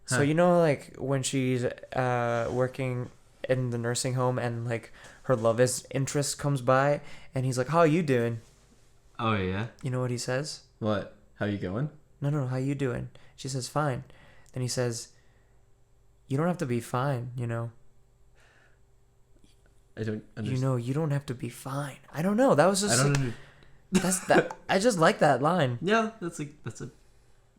Speaker 1: So
Speaker 2: Huh.
Speaker 1: you know, like when she's working in the nursing home, and like her love interest comes by, and he's like, "How are you doing?"
Speaker 2: oh yeah.
Speaker 1: You know what he says?
Speaker 2: What? How you going?
Speaker 1: No, how you doing? She says, "Fine." Then he says, "You don't have to be fine, you know."
Speaker 2: I don't
Speaker 1: You
Speaker 2: understand.
Speaker 1: know, you don't have to be fine. I don't know. That was
Speaker 2: I
Speaker 1: just
Speaker 2: don't. Under-
Speaker 1: that's that. I just like that line.
Speaker 2: yeah, that's a.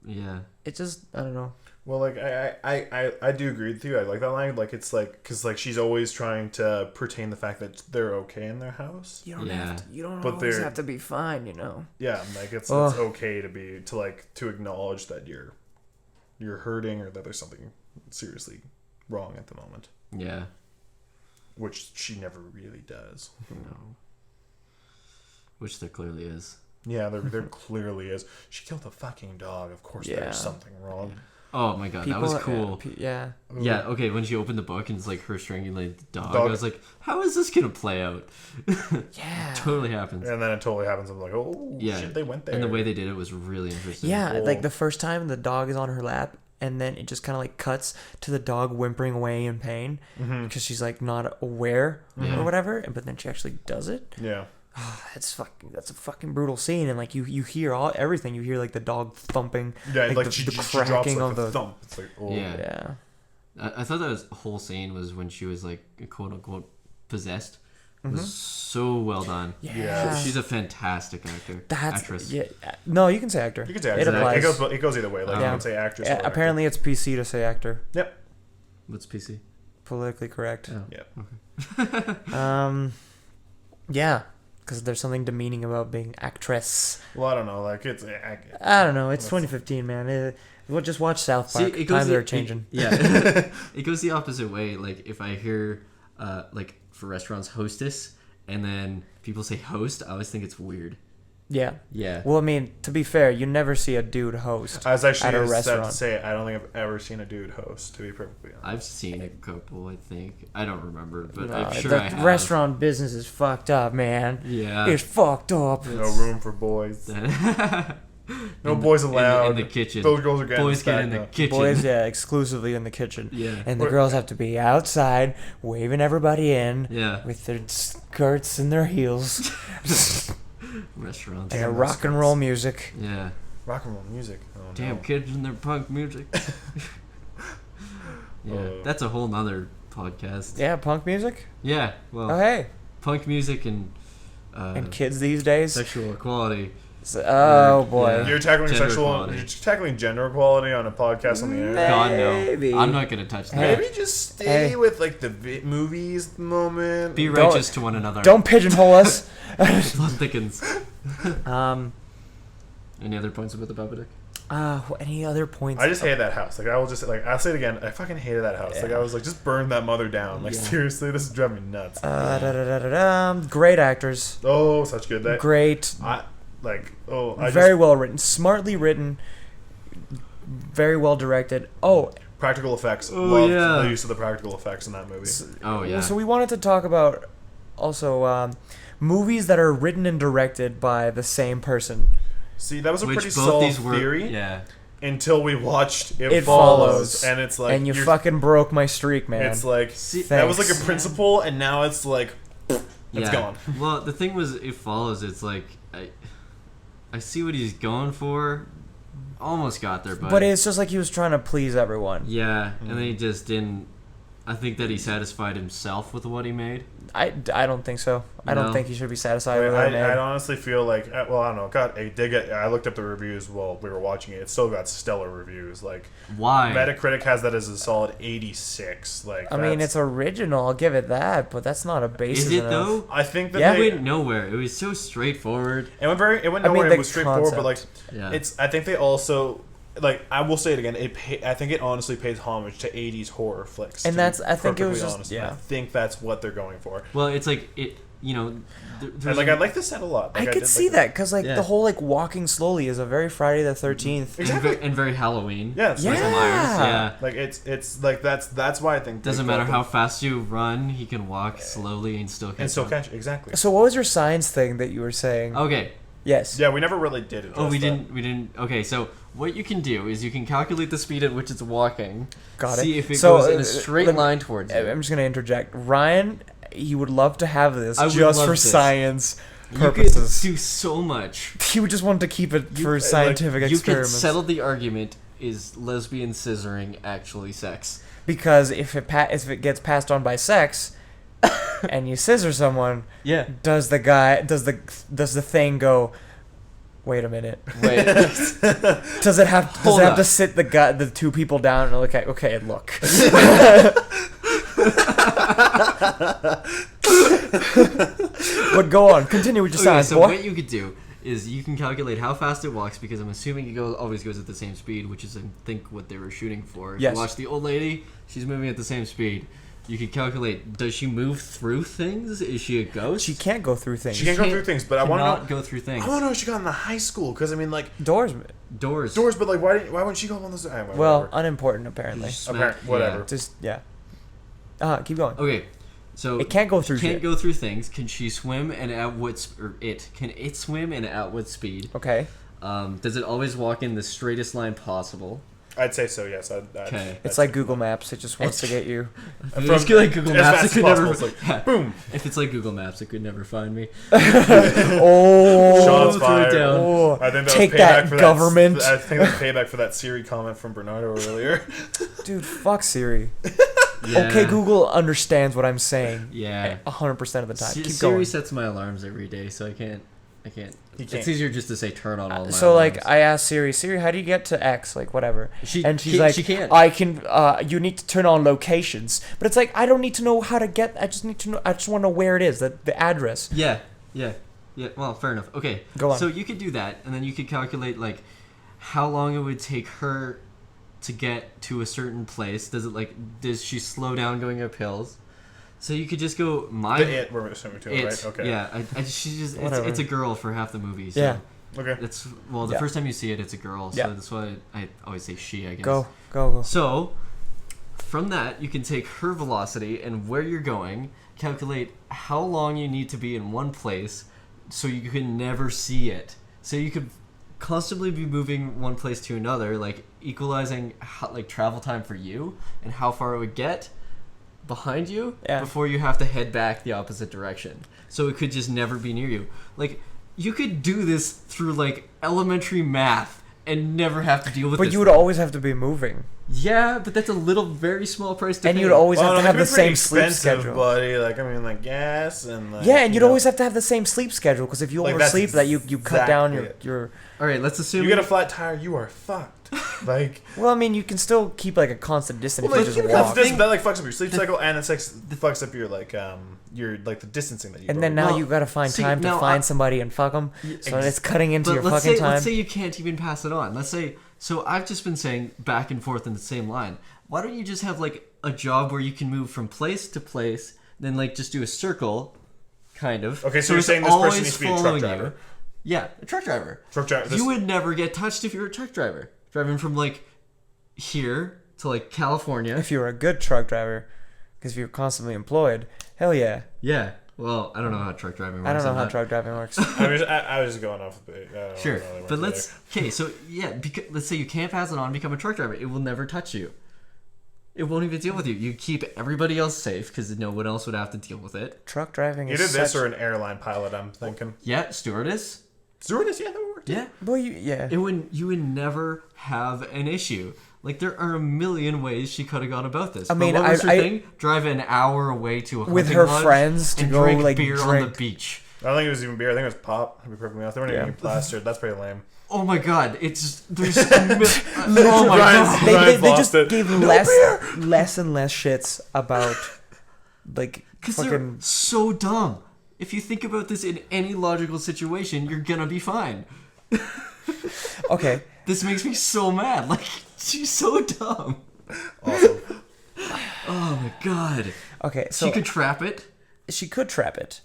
Speaker 2: Yeah.
Speaker 1: It just I don't know.
Speaker 3: Well, like I do agree with you. I like that line. Like it's like because like she's always trying to pertain the fact that they're okay in their house.
Speaker 1: You don't
Speaker 2: Yeah.
Speaker 1: have to. You don't
Speaker 3: But
Speaker 1: always
Speaker 3: they're-
Speaker 1: have to be fine, you know.
Speaker 3: Yeah, like it's
Speaker 1: Ugh.
Speaker 3: okay to acknowledge that you're hurting or that there's something seriously wrong at the moment,
Speaker 2: Yeah.
Speaker 3: which she never really does.
Speaker 2: No. Which there clearly is.
Speaker 3: Yeah, there clearly is. She killed a fucking dog. Of course,
Speaker 1: Yeah.
Speaker 3: there's something wrong.
Speaker 2: Oh my god, that was cool.
Speaker 1: Yeah.
Speaker 2: Yeah, okay, when she opened the book and it's like her strangling the dog,
Speaker 3: Dog.
Speaker 2: I was like, how is this gonna play out?
Speaker 1: Yeah.
Speaker 2: Totally happens.
Speaker 3: And then it totally happens. I'm like, oh
Speaker 2: Yeah.
Speaker 3: shit, they went there.
Speaker 2: And the way they did it was really interesting.
Speaker 1: Yeah,
Speaker 3: Cool.
Speaker 1: like the first time the dog is on her lap, and then it just kind of like cuts to the dog whimpering away in pain because she's like not aware
Speaker 2: Yeah.
Speaker 1: or whatever. But then she actually does it.
Speaker 3: Yeah.
Speaker 1: That's a fucking brutal scene, and like you hear everything. You hear like the dog thumping,
Speaker 3: Yeah, like,
Speaker 1: the,
Speaker 3: she
Speaker 1: the
Speaker 3: drops like
Speaker 1: cracking of
Speaker 3: a
Speaker 1: the
Speaker 3: thump. It's like, oh.
Speaker 2: Yeah.
Speaker 1: yeah.
Speaker 2: I thought that whole scene was when she was like quote unquote possessed.
Speaker 1: Mm-hmm.
Speaker 2: Was so well done.
Speaker 3: Yeah.
Speaker 2: She's a fantastic actress.
Speaker 1: Yeah. No, you can say actor.
Speaker 3: You can say
Speaker 1: It
Speaker 3: actor.
Speaker 1: applies.
Speaker 3: It goes either way. Like you
Speaker 1: Yeah.
Speaker 3: can say actress. Or
Speaker 1: Apparently, it's PC to say actor.
Speaker 3: Actor. Yep.
Speaker 2: What's PC?
Speaker 1: Politically correct.
Speaker 2: Oh.
Speaker 3: Yeah.
Speaker 1: Yeah, because there's something demeaning about being actress.
Speaker 3: Well, I don't know. Like it's.
Speaker 1: I don't know. It's 2015, man. We'll just watch South Park. Times are changing.
Speaker 2: Yeah, it goes the opposite way. Like if I hear, like for restaurants, hostess, and then people say host, I always think it's weird.
Speaker 1: Yeah.
Speaker 2: Yeah.
Speaker 1: Well, I mean, to be fair, you never see a dude host
Speaker 3: I was actually
Speaker 1: at a
Speaker 3: sad to
Speaker 1: restaurant.
Speaker 3: say I don't think I've ever seen a dude host. To be perfectly honest.
Speaker 2: I've seen a couple. I think I don't remember, but
Speaker 1: No,
Speaker 2: I'm sure
Speaker 1: the
Speaker 2: I have.
Speaker 1: restaurant business is fucked up, man.
Speaker 2: Yeah.
Speaker 1: It's fucked up.
Speaker 3: No room for boys. No boys
Speaker 2: in
Speaker 3: allowed.
Speaker 2: the kitchen.
Speaker 3: Those girls are getting
Speaker 2: Boys get in the
Speaker 3: back
Speaker 2: kitchen.
Speaker 1: Boys, yeah, exclusively in the kitchen.
Speaker 2: Yeah.
Speaker 1: And the
Speaker 3: What-
Speaker 1: girls have to be outside, waving everybody in
Speaker 2: Yeah.
Speaker 1: with their skirts and their heels
Speaker 2: Restaurants.
Speaker 1: and a
Speaker 3: Damn,
Speaker 1: rock and roll music.
Speaker 2: Yeah.
Speaker 3: rock and roll music. Oh,
Speaker 2: Damn
Speaker 3: no.
Speaker 2: kids and their punk music. Yeah. That's a whole nother podcast.
Speaker 1: Yeah, punk music.
Speaker 2: Yeah. Well,
Speaker 1: Oh, hey.
Speaker 2: punk music and
Speaker 1: And kids these days.
Speaker 2: sexual equality.
Speaker 1: Oh, boy.
Speaker 2: Yeah.
Speaker 3: You're tackling
Speaker 2: Gender
Speaker 3: sexual.
Speaker 2: equality.
Speaker 3: You're tackling gender equality on a podcast on the internet.
Speaker 2: God no.
Speaker 1: Maybe.
Speaker 2: I'm not gonna touch that.
Speaker 3: Maybe just stay
Speaker 1: Hey.
Speaker 3: with like the movies at the moment.
Speaker 2: Be
Speaker 1: Don't-
Speaker 2: righteous to one another.
Speaker 1: Don't pigeonhole us.
Speaker 2: Plot thickens.
Speaker 1: Um,
Speaker 2: Any other points about the Babadook?
Speaker 1: Any other points?
Speaker 3: I just hated that house. Like I will just like I'll say it again. I fucking hated that house. Like I was like, just burn that mother down. Like seriously, this is driving me nuts.
Speaker 1: Great actors.
Speaker 3: Oh, such good. That
Speaker 1: Great.
Speaker 3: Very
Speaker 1: well written, smartly written, very well directed. Oh,
Speaker 3: practical effects.
Speaker 2: Oh,
Speaker 3: Loved
Speaker 2: yeah.
Speaker 3: the use of the practical effects in that movie.
Speaker 2: Oh yeah.
Speaker 1: So we wanted to talk about also movies that are written and directed by the same person.
Speaker 3: See, that was a
Speaker 2: Which
Speaker 3: pretty
Speaker 2: both
Speaker 3: solid
Speaker 2: these were,
Speaker 3: theory
Speaker 2: yeah.
Speaker 3: until we watched It
Speaker 1: Follows.
Speaker 3: and it's like
Speaker 1: And you fucking broke my streak, man.
Speaker 3: It's like
Speaker 2: See,
Speaker 3: that was like
Speaker 1: thanks.
Speaker 3: a principle, and now it's like it's gone.
Speaker 2: Well, the thing was, It Follows. It's like I see what he's going for. Almost got there,
Speaker 1: But it's just like he was trying to please everyone.
Speaker 2: yeah, and then he just didn't. I think that he satisfied himself with what he made.
Speaker 1: I don't think so. I don't
Speaker 2: No.
Speaker 1: think he should be satisfied with that,
Speaker 3: I
Speaker 1: man.
Speaker 3: honestly feel like I don't know. God, I looked up the reviews while we were watching it. It still got stellar reviews. Like
Speaker 2: Why?
Speaker 3: Metacritic has that as a solid 86. Like
Speaker 1: I mean, it's original. I'll give it that, but that's not a basis.
Speaker 2: Is it
Speaker 1: enough.
Speaker 2: though?
Speaker 3: I think that
Speaker 1: Yeah.
Speaker 2: It
Speaker 3: they,
Speaker 2: went nowhere. It was so straightforward.
Speaker 3: it went
Speaker 1: I
Speaker 3: nowhere.
Speaker 1: mean,
Speaker 3: It
Speaker 1: the
Speaker 3: was straightforward, but like
Speaker 1: concept.
Speaker 2: Yeah.
Speaker 3: I think they also. Like I will say it again, I think it honestly pays homage to 80s horror flicks.
Speaker 1: And
Speaker 3: to
Speaker 1: that's-
Speaker 3: be
Speaker 1: I think it was
Speaker 3: perfectly
Speaker 1: just-
Speaker 3: honest.
Speaker 1: yeah.
Speaker 3: I think that's what they're going for.
Speaker 2: Well, it's like it. You know,
Speaker 3: And like I like the set a lot. Like,
Speaker 1: I could
Speaker 3: did
Speaker 1: see
Speaker 3: like
Speaker 1: that because like
Speaker 2: Yeah.
Speaker 1: the whole like walking slowly is a very Friday the 13th.
Speaker 3: Exactly.
Speaker 2: and very Halloween.
Speaker 3: Yeah, it's
Speaker 1: Yeah.
Speaker 3: like,
Speaker 2: Myers, yeah.
Speaker 3: like it's like that's why I think
Speaker 2: Doesn't
Speaker 3: they
Speaker 2: matter
Speaker 3: go
Speaker 2: how
Speaker 3: for-
Speaker 2: fast you run, he can walk slowly and still catch
Speaker 3: and still
Speaker 2: up.
Speaker 3: catch exactly.
Speaker 1: So what was your science thing that you were saying?
Speaker 2: Okay.
Speaker 1: Yes.
Speaker 3: Yeah, we never really did it.
Speaker 2: Oh, we didn't. Okay, so what you can do is you can calculate the speed at which it's walking.
Speaker 1: Got it.
Speaker 2: See if it
Speaker 1: So,
Speaker 2: goes in a straight
Speaker 1: let me-
Speaker 2: line towards you.
Speaker 1: I'm just gonna interject. Ryan, he would love to have this
Speaker 2: I would
Speaker 1: just
Speaker 2: love
Speaker 1: for
Speaker 2: this.
Speaker 1: science
Speaker 2: You
Speaker 1: purposes.
Speaker 2: could do so much.
Speaker 1: He would just want to keep it for
Speaker 3: like,
Speaker 1: scientific
Speaker 2: You could
Speaker 1: experiments.
Speaker 2: settle the argument: is lesbian scissoring actually sex?
Speaker 1: Because if it gets passed on by sex, and you scissor someone,
Speaker 2: Yeah.
Speaker 1: does the thing go? Wait a minute.
Speaker 2: Wait.
Speaker 1: Does it have
Speaker 2: Hold
Speaker 1: to
Speaker 2: up.
Speaker 1: sit the two people down and look at look? But go on, continue with your
Speaker 2: Okay,
Speaker 1: science,
Speaker 2: so
Speaker 1: boy.
Speaker 2: what you could do is you can calculate how fast it walks because I'm assuming it always goes at the same speed, which is I think what they were shooting for. If
Speaker 1: Yes.
Speaker 2: you watch the old lady, she's moving at the same speed. You could calculate: does she move through things? Is she a ghost?
Speaker 1: She can't go through things.
Speaker 3: She can't go through things, but I want to know.
Speaker 2: go through things.
Speaker 3: I want to know if she got into high school because I mean, like
Speaker 1: Doors.
Speaker 2: Doors.
Speaker 3: doors, but like why wouldn't she go up on those? Anyway,
Speaker 1: Well,
Speaker 3: whatever.
Speaker 1: unimportant apparently.
Speaker 3: Whatever.
Speaker 1: Just yeah. Keep going.
Speaker 2: Okay, so
Speaker 1: It can't go through
Speaker 2: She can't
Speaker 1: shit.
Speaker 2: go through things. Can she swim and at what? Can it swim and at what speed?
Speaker 1: Okay.
Speaker 2: Does it always walk in the straightest line possible?
Speaker 3: I'd say so. Yes.
Speaker 2: Okay.
Speaker 1: It's like Google Maps. It just wants to get you.
Speaker 2: If it's like Google
Speaker 3: as
Speaker 2: Maps,
Speaker 3: fast
Speaker 2: it could
Speaker 3: as
Speaker 2: never.
Speaker 3: possible, it's like,
Speaker 2: Yeah.
Speaker 3: boom.
Speaker 2: If it's like Google Maps, it could never find me.
Speaker 1: Oh.
Speaker 3: Shots
Speaker 2: throw it
Speaker 3: fired.
Speaker 2: down.
Speaker 1: Oh.
Speaker 3: I think that
Speaker 1: Take
Speaker 3: was payback
Speaker 1: that,
Speaker 3: for
Speaker 1: government.
Speaker 3: I think that's payback for that Siri comment from Bernardo earlier.
Speaker 1: Dude, fuck Siri.
Speaker 2: Yeah.
Speaker 1: Okay, Google understands what I'm saying.
Speaker 2: Yeah.
Speaker 1: 100% of the time. Keep
Speaker 2: Siri
Speaker 1: going.
Speaker 2: sets my alarms every day, so I can't.
Speaker 3: You
Speaker 2: It's
Speaker 3: can't.
Speaker 2: easier just to say turn on all my
Speaker 1: So like
Speaker 2: alarms.
Speaker 1: I asked Siri, how do you get to X? Like whatever. And she's like,
Speaker 2: she can't.
Speaker 1: I can. You need to turn on locations. But it's like I don't need to know how to get. I just need to know. I just want to know where it is. The address.
Speaker 2: Yeah. Well, fair enough. Okay.
Speaker 1: Go on.
Speaker 2: So you could do that, and then you could calculate like how long it would take her to get to a certain place. Does she slow down going up hills? So you could just go
Speaker 3: We're assuming too,
Speaker 2: it.
Speaker 3: right? Okay.
Speaker 2: Yeah. She just
Speaker 1: Whatever.
Speaker 2: it's a girl for half the movie. So
Speaker 1: Yeah.
Speaker 3: Okay.
Speaker 2: That's the
Speaker 1: Yeah.
Speaker 2: first time you see it, it's a girl. So
Speaker 1: Yeah.
Speaker 2: that's why I always say she. I guess.
Speaker 1: Go.
Speaker 2: So, from that, you can take her velocity and where you're going, calculate how long you need to be in one place so you can never see it. So you could constantly be moving one place to another, like equalizing travel time for you and how far it would get behind you before you have to head back the opposite direction. So it could just never be near you. Like, you could do this through, elementary math and never have to deal with
Speaker 1: But
Speaker 2: this.
Speaker 1: you would always have to be moving,
Speaker 2: Yeah, but that's a very small price to pay.
Speaker 1: and you'd always have to have
Speaker 3: it
Speaker 1: the
Speaker 3: could be pretty
Speaker 1: same sleep
Speaker 3: expensive,
Speaker 1: schedule.
Speaker 3: buddy. Gas and
Speaker 1: Yeah, and you'd always have to have the same sleep schedule because if you
Speaker 3: Like, that's
Speaker 1: oversleep, that you cut down
Speaker 3: exactly
Speaker 1: your.
Speaker 2: All right, let's assume
Speaker 3: You get a flat tire, you are fucked.
Speaker 1: Well, I mean, you can still keep a constant distance
Speaker 3: Well,
Speaker 1: if you just walk.
Speaker 3: that fucks up your sleep cycle, and it fucks up your the distancing that you.
Speaker 1: And then now you gotta find time to find somebody and fuck them. So it's cutting into
Speaker 2: but
Speaker 1: your
Speaker 2: let's
Speaker 1: fucking
Speaker 2: say,
Speaker 1: time.
Speaker 2: Let's say you can't even pass it on. Let's say So I've just been saying back and forth in the same line. Why don't you just have like a job where you can move from place to place, then like just do a circle, kind of.
Speaker 3: Okay, so you're
Speaker 2: it's
Speaker 3: saying this person
Speaker 2: always
Speaker 3: needs to be a truck
Speaker 2: following
Speaker 3: driver.
Speaker 2: you. Yeah, a truck driver.
Speaker 3: Truck driver.
Speaker 2: You would never get touched if you were a truck driver. Driving from like here to like California.
Speaker 1: If you were a good truck driver, because if you're constantly employed, hell yeah.
Speaker 2: Yeah. Well, I don't know how truck driving works.
Speaker 1: I don't know
Speaker 2: I'm
Speaker 1: how
Speaker 2: not-
Speaker 1: truck driving works.
Speaker 3: I was just going off of it.
Speaker 2: Sure, but okay. So yeah, let's say you can't pass it on, become a truck driver. It will never touch you. It won't even deal with you. You keep everybody else safe because no one else would have to deal with it.
Speaker 1: Truck driving is
Speaker 3: Either this
Speaker 1: such...
Speaker 3: or an airline pilot, I'm thinking.
Speaker 2: Yeah, stewardess.
Speaker 3: Stewardess, yeah, that would work.
Speaker 2: Yeah,
Speaker 1: Well, yeah.
Speaker 2: you would never have an issue. Like there are a million ways she could have gone about this.
Speaker 1: I mean,
Speaker 2: but what was her
Speaker 1: I-
Speaker 2: thing? Drive an hour away to a
Speaker 1: With
Speaker 2: hunting
Speaker 1: her
Speaker 2: lodge
Speaker 1: friends to
Speaker 2: and
Speaker 1: go,
Speaker 2: drink
Speaker 1: like,
Speaker 2: beer on
Speaker 1: drink.
Speaker 2: the beach.
Speaker 3: I don't think it was even beer. I think it was pop. To be perfectly honest, they weren't
Speaker 1: Yeah.
Speaker 3: even plastered. That's pretty lame.
Speaker 2: Oh my god, it's just there's oh my
Speaker 3: Ryan's-
Speaker 2: god.
Speaker 1: They
Speaker 3: Ryan's
Speaker 1: just
Speaker 3: lost it.
Speaker 1: gave less and less shits about, like,
Speaker 2: Because they're
Speaker 1: fucking...
Speaker 2: so dumb. If you think about this in any logical situation, you're gonna be fine.
Speaker 1: Okay.
Speaker 2: This makes me so mad. Like, she's so dumb.
Speaker 3: Awesome.
Speaker 2: Oh my god.
Speaker 1: Okay, so
Speaker 2: She could trap it.
Speaker 1: she could trap it.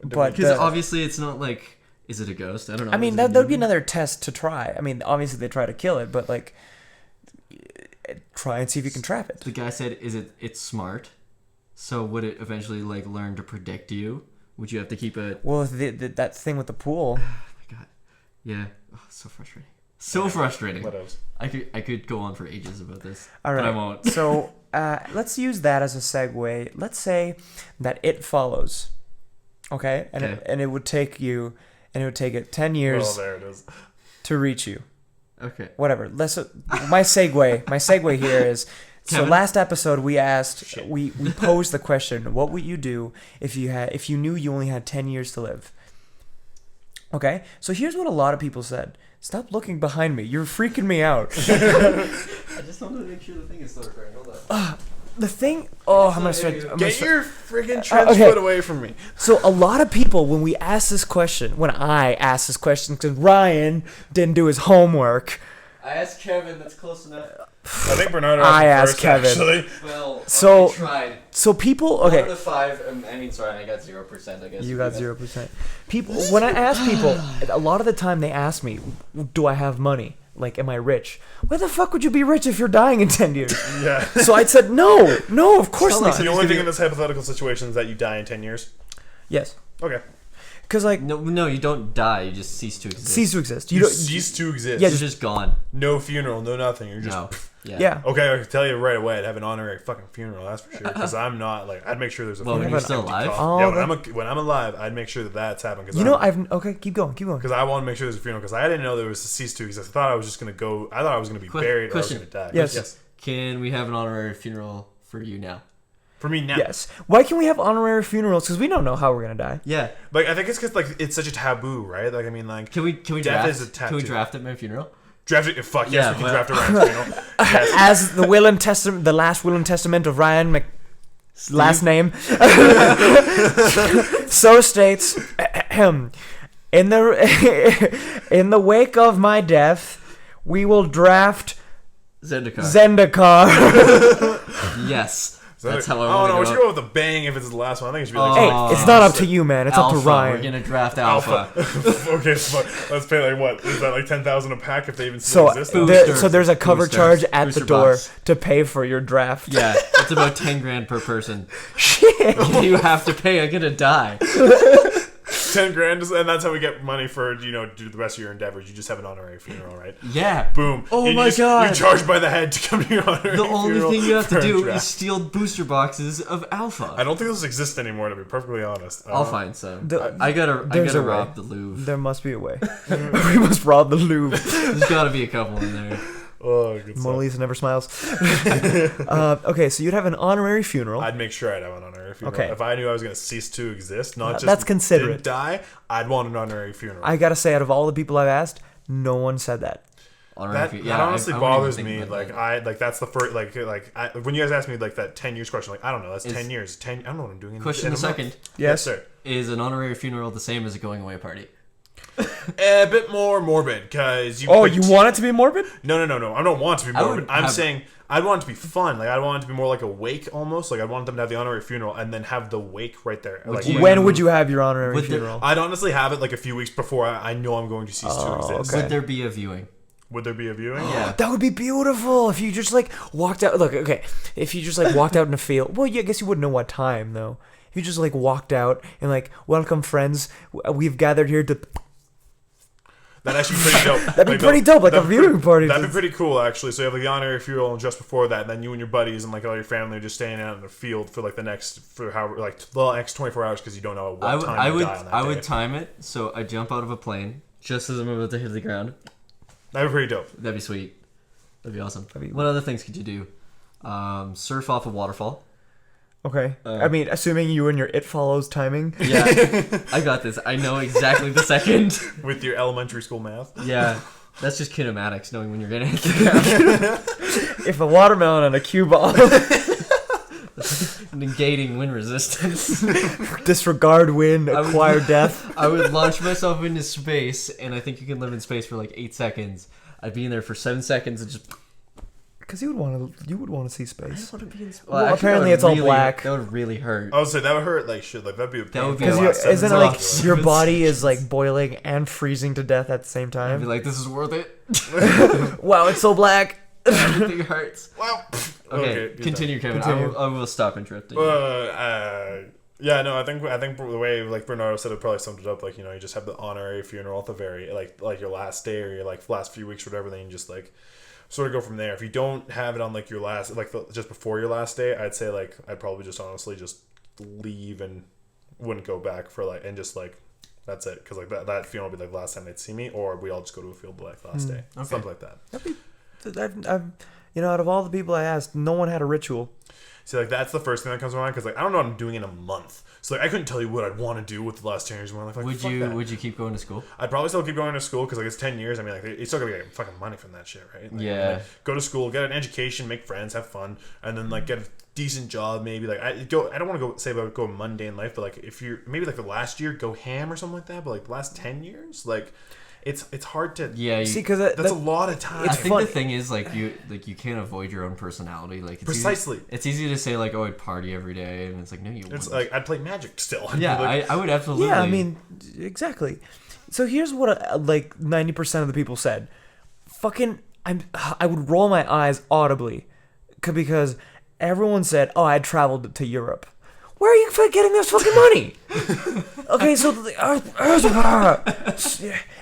Speaker 1: But
Speaker 2: Because
Speaker 1: the-
Speaker 2: obviously it's not like, is it a ghost? I don't know.
Speaker 1: I mean,
Speaker 2: Is it a
Speaker 1: that would be
Speaker 2: demon?
Speaker 1: another test to try. I mean, obviously they try to kill it, but, like, try and see if you can trap it.
Speaker 2: The guy said, it's smart. So would it eventually, like, learn to predict you? Would you have to keep a...
Speaker 1: Well, that thing with the pool...
Speaker 2: Oh my god. Yeah. Oh, so frustrating. So frustrating.
Speaker 3: What else?
Speaker 2: I could go on for ages about this.
Speaker 1: All right.
Speaker 2: But I won't.
Speaker 1: So let's use that as a segue. Let's say that it follows. Okay? And
Speaker 2: Okay.
Speaker 1: it would take you, and it would take it 10
Speaker 3: Well,
Speaker 1: years
Speaker 3: there it is.
Speaker 1: to reach you.
Speaker 2: Okay.
Speaker 1: Whatever. My segue here is, so
Speaker 2: Kevin?
Speaker 1: last episode we asked, we posed the question, what would you do if you knew you only had 10 years to live? Okay? So here's what a lot of people said. Stop looking behind me. You're freaking me out.
Speaker 2: I just wanted to make sure the thing is still recording. Hold on.
Speaker 1: The thing, I'm gonna start.
Speaker 3: Get your friggin' trench
Speaker 1: okay.
Speaker 3: foot away from me.
Speaker 1: So a lot of people, when we asked this question, when I asked this question, because Ryan didn't do his homework.
Speaker 2: I asked Kevin. That's close enough.
Speaker 3: I think Bernardo
Speaker 1: I
Speaker 3: asked
Speaker 1: asked
Speaker 3: first,
Speaker 1: Kevin.
Speaker 3: actually.
Speaker 2: Well,
Speaker 1: So-
Speaker 2: I tried.
Speaker 1: So people,
Speaker 2: Out
Speaker 1: okay,
Speaker 2: of 5, I mean, sorry, I got 0%. I guess
Speaker 1: you got 0%. People, when I ask people, a lot of the time they ask me, "Do I have money? Like, am I rich? Why the fuck would you be rich if you're dying in 10 years?"
Speaker 3: Yeah.
Speaker 1: So I said, no, of course
Speaker 2: Sound like
Speaker 1: not.
Speaker 3: The only thing in this hypothetical situation is that you die in 10 years.
Speaker 1: Yes,
Speaker 3: Okay.
Speaker 1: because like
Speaker 2: No, you don't die. You just cease to exist.
Speaker 1: cease to exist. You
Speaker 3: You
Speaker 1: don't.
Speaker 3: cease to exist.
Speaker 1: Yeah,
Speaker 2: You're just gone.
Speaker 3: No funeral, no nothing. You're just.
Speaker 2: No. Yeah.
Speaker 1: Yeah.
Speaker 3: Okay, I can tell you right away, I'd have an honorary fucking funeral, that's for sure. Because I'm not, like, I'd make sure there's a
Speaker 2: Well, when
Speaker 3: funeral.
Speaker 2: you're still
Speaker 3: empty
Speaker 2: alive?
Speaker 3: coffin.
Speaker 1: Oh,
Speaker 3: Yeah, when I'm alive, I'd make sure that that's happening. Cause
Speaker 1: You know, okay. Keep going.
Speaker 3: Because I want to make sure there's a funeral. Because I didn't know there was a cease to exist. I thought I was just going to go. I thought I was going to be buried or I was
Speaker 2: question.
Speaker 3: going to die.
Speaker 1: Yes.
Speaker 2: Can we have an honorary funeral for you now?
Speaker 3: For me now.
Speaker 1: Yes. Why can we have honorary funerals? Because we don't know how we're gonna die.
Speaker 2: Yeah.
Speaker 3: Like, I think it's because, like, it's such a taboo, right? Like, I mean, like,
Speaker 2: Can we
Speaker 3: Death
Speaker 2: draft?
Speaker 3: is a
Speaker 2: Can we
Speaker 3: tattoo.
Speaker 2: draft at my funeral?
Speaker 3: draft it. Fuck yes,
Speaker 2: Yeah,
Speaker 3: we can
Speaker 2: well-
Speaker 3: draft a Ryan's funeral. Yes.
Speaker 1: As the will and testament, the last will and testament of Ryan Mc. Last name. So states, in the wake of my death, we will draft
Speaker 2: Zendikar.
Speaker 1: Zendikar.
Speaker 2: Yes.
Speaker 3: Is that
Speaker 2: That's
Speaker 3: it?
Speaker 2: how I
Speaker 3: Oh
Speaker 2: want
Speaker 3: no,
Speaker 2: to
Speaker 3: we
Speaker 2: go.
Speaker 3: should go with a bang if it's the last one. I think it should be like.
Speaker 1: Hey,
Speaker 2: Oh.
Speaker 1: it's not up to you, man. It's up
Speaker 2: Alpha.
Speaker 1: to Ryan.
Speaker 2: We're gonna draft Alpha.
Speaker 3: Okay, so let's pay like what? Is that like 10,000 a pack if they even still
Speaker 1: So,
Speaker 3: exist?
Speaker 2: Boosters.
Speaker 1: there's a cover
Speaker 2: Boosters.
Speaker 1: charge at
Speaker 2: Booster
Speaker 1: the door
Speaker 2: box.
Speaker 1: to pay for your draft.
Speaker 2: Yeah, it's about 10 grand per person.
Speaker 1: Shit.
Speaker 2: You have to pay. I'm gonna die.
Speaker 3: 10 grand, and that's how we get money for do the rest of your endeavors. You just have an honorary funeral, right?
Speaker 2: Yeah.
Speaker 3: Boom.
Speaker 2: Oh
Speaker 3: You
Speaker 2: my
Speaker 3: just-
Speaker 2: God.
Speaker 3: You're charged by the head to come to your honorary
Speaker 2: The only
Speaker 3: funeral
Speaker 2: thing you have
Speaker 3: for
Speaker 2: to
Speaker 3: a
Speaker 2: do
Speaker 3: draft.
Speaker 2: is steal booster boxes of Alpha.
Speaker 3: I don't think those exist anymore, to be perfectly honest.
Speaker 2: I'll find some.
Speaker 1: The-
Speaker 2: I gotta
Speaker 1: there's a way.
Speaker 2: rob the Louvre.
Speaker 1: There must be a way. We must rob the Louvre.
Speaker 2: There's gotta be a couple in there.
Speaker 3: Oh, good
Speaker 1: Mona
Speaker 3: stuff.
Speaker 1: Lisa never smiles. Okay, so you'd have an honorary funeral.
Speaker 3: I'd make sure I'd have an honorary funeral.
Speaker 1: Okay.
Speaker 3: If I knew I was going to cease to exist, not just
Speaker 1: that's considerate.
Speaker 3: didn't die, I'd want an honorary funeral.
Speaker 1: I gotta say, out of all the people I've asked, no one said that.
Speaker 3: That honestly
Speaker 2: I wouldn't even
Speaker 3: bothers
Speaker 2: think
Speaker 3: me.
Speaker 2: about
Speaker 3: Like
Speaker 2: that.
Speaker 3: that's the first when you guys ask me like that 10 years question, like I don't know, that's
Speaker 2: Is-
Speaker 3: 10 years. 10. I don't know what I'm doing.
Speaker 2: Question
Speaker 3: in
Speaker 2: a
Speaker 3: a month.
Speaker 2: second.
Speaker 3: Yes, sir.
Speaker 2: Is an honorary funeral the same as a going away party?
Speaker 3: A bit more morbid, because you.
Speaker 1: Oh, you want it to be morbid?
Speaker 3: No. I don't want it to be
Speaker 2: I
Speaker 3: morbid.
Speaker 2: would
Speaker 3: I'm
Speaker 2: have-
Speaker 3: saying I'd want it to be fun. Like I want it to be more like a wake almost. Like I want them to have the honorary funeral and then have the wake right there. Like
Speaker 2: you-
Speaker 1: When would you have your honorary
Speaker 2: Would there-
Speaker 1: funeral?
Speaker 3: I'd honestly have it like a few weeks before I know I'm going to cease to exist.
Speaker 1: okay.
Speaker 2: Would there be a viewing?
Speaker 3: Would there be a viewing?
Speaker 2: Yeah.
Speaker 1: That would be beautiful if you just like walked out. Look, okay, if you just like walked out in a field. Well, yeah, I guess you wouldn't know what time though. If you just like walked out and like, welcome friends, we've gathered here to.
Speaker 3: That'd actually be pretty dope.
Speaker 1: That'd be pretty dope, like a viewing party.
Speaker 3: That'd be pretty cool, actually. So you have like the honorary funeral, and just before that, and then you and your buddies and like all your family are just standing out in the field for like the next the next 24 hours because you don't know what time
Speaker 2: I
Speaker 3: you
Speaker 2: would
Speaker 3: die on that
Speaker 2: I
Speaker 3: day.
Speaker 2: would time it so I jump out of a plane just as I'm about to hit the ground.
Speaker 3: That'd be pretty dope.
Speaker 2: That'd be sweet. That'd be awesome.
Speaker 1: That'd be-
Speaker 2: What other things could you do? Surf off a waterfall.
Speaker 1: Okay, I mean, assuming you and your It Follows timing.
Speaker 2: Yeah, I got this. I know exactly the second.
Speaker 3: With your elementary school math.
Speaker 2: Yeah, that's just kinematics, knowing when you're gonna hit the ground.
Speaker 1: If a watermelon and a cue ball.
Speaker 2: Negating wind resistance.
Speaker 1: Disregard wind,
Speaker 2: I would-
Speaker 1: acquire death.
Speaker 2: I would launch myself into space, and I think you can live in space for like 8 seconds. I'd be in there for 7 seconds and just.
Speaker 1: Because you would want to see
Speaker 2: I
Speaker 1: space.
Speaker 2: just want to be in space.
Speaker 1: Well, apparently it's all black.
Speaker 2: That would really hurt.
Speaker 3: I would say that would hurt like shit. Like that'd be.
Speaker 2: That would be
Speaker 1: Because
Speaker 2: a lot.
Speaker 1: isn't it
Speaker 2: Seven
Speaker 1: like
Speaker 2: seconds.
Speaker 1: your body is like boiling and freezing to death at the same
Speaker 2: I'd
Speaker 1: time?
Speaker 2: be like, this is worth it.
Speaker 1: Wow, it's so black.
Speaker 2: Everything hurts.
Speaker 3: Wow.
Speaker 2: Okay,
Speaker 3: good
Speaker 2: continue, Kevin.
Speaker 1: Continue.
Speaker 2: I will stop interrupting.
Speaker 3: Yeah, no, I think the way like Bernardo said it probably summed it up. Like you just have the honorary funeral at the very like your last day or your like last few weeks or whatever. Then you just like sort of go from there. If you don't have it on like your last just before your last day, I'd say like I'd probably just honestly just leave and wouldn't go back for like and just like that's it because like that funeral would be like the last time they'd see me or we all just go to a field like last day something like that.
Speaker 1: Out of all the people I asked, no one had a ritual.
Speaker 3: See, like that's the first thing that comes to mind because like I don't know what I'm doing in a month, so like I couldn't tell you what I'd want to do with the last 10 years of my life. Like,
Speaker 2: would
Speaker 3: fuck
Speaker 2: you
Speaker 3: that.
Speaker 2: Would you keep going to school?
Speaker 3: I'd probably still keep going to school because like it's 10 years. I mean, like you're still gonna get fucking money from that shit, right? Like,
Speaker 2: Yeah.
Speaker 3: Go to school, get an education, make friends, have fun, and then like get a decent job. Maybe like I don't want to go mundane life, but like if you're maybe like the last year go ham or something like that. But like the last 10 years, like it's hard to
Speaker 1: See, because
Speaker 3: that's a lot of time.
Speaker 2: I think
Speaker 1: fun-
Speaker 2: the thing is you can't avoid your own personality. Like it's
Speaker 3: Precisely.
Speaker 2: It's easy to say like, oh, I'd party every day, and it's like, no, you wouldn't.
Speaker 3: It's like I'd play Magic still. I'd
Speaker 2: Yeah,
Speaker 3: be like,
Speaker 2: I would absolutely.
Speaker 1: Yeah, I mean, exactly. So here's what like 90% of the people said. I would roll my eyes audibly because everyone said, "Oh, I traveled to Europe." Where are you getting this fucking money? Okay, so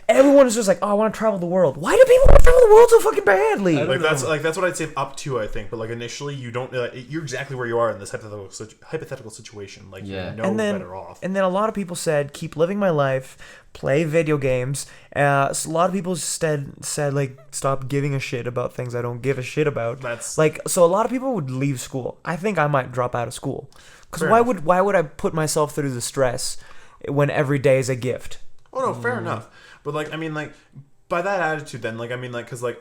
Speaker 1: everyone is just like, "Oh, I want to travel the world." Why do people want to travel the world so fucking badly?
Speaker 3: Like that's what I'd say up to, I think, but like initially you don't you're exactly where you are in this hypothetical situation, like
Speaker 2: Yeah.
Speaker 3: you're better off.
Speaker 1: And then a lot of people said, "Keep living my life, play video games." So a lot of people said like, "Stop giving a shit about things I don't give a shit about."
Speaker 3: That's
Speaker 1: Like, so a lot of people would leave school. I think I might drop out of school because
Speaker 3: Fair
Speaker 1: why would I put myself through the stress when every day is a gift?
Speaker 3: oh no, fair enough. But like I mean like by that attitude then like I mean like because like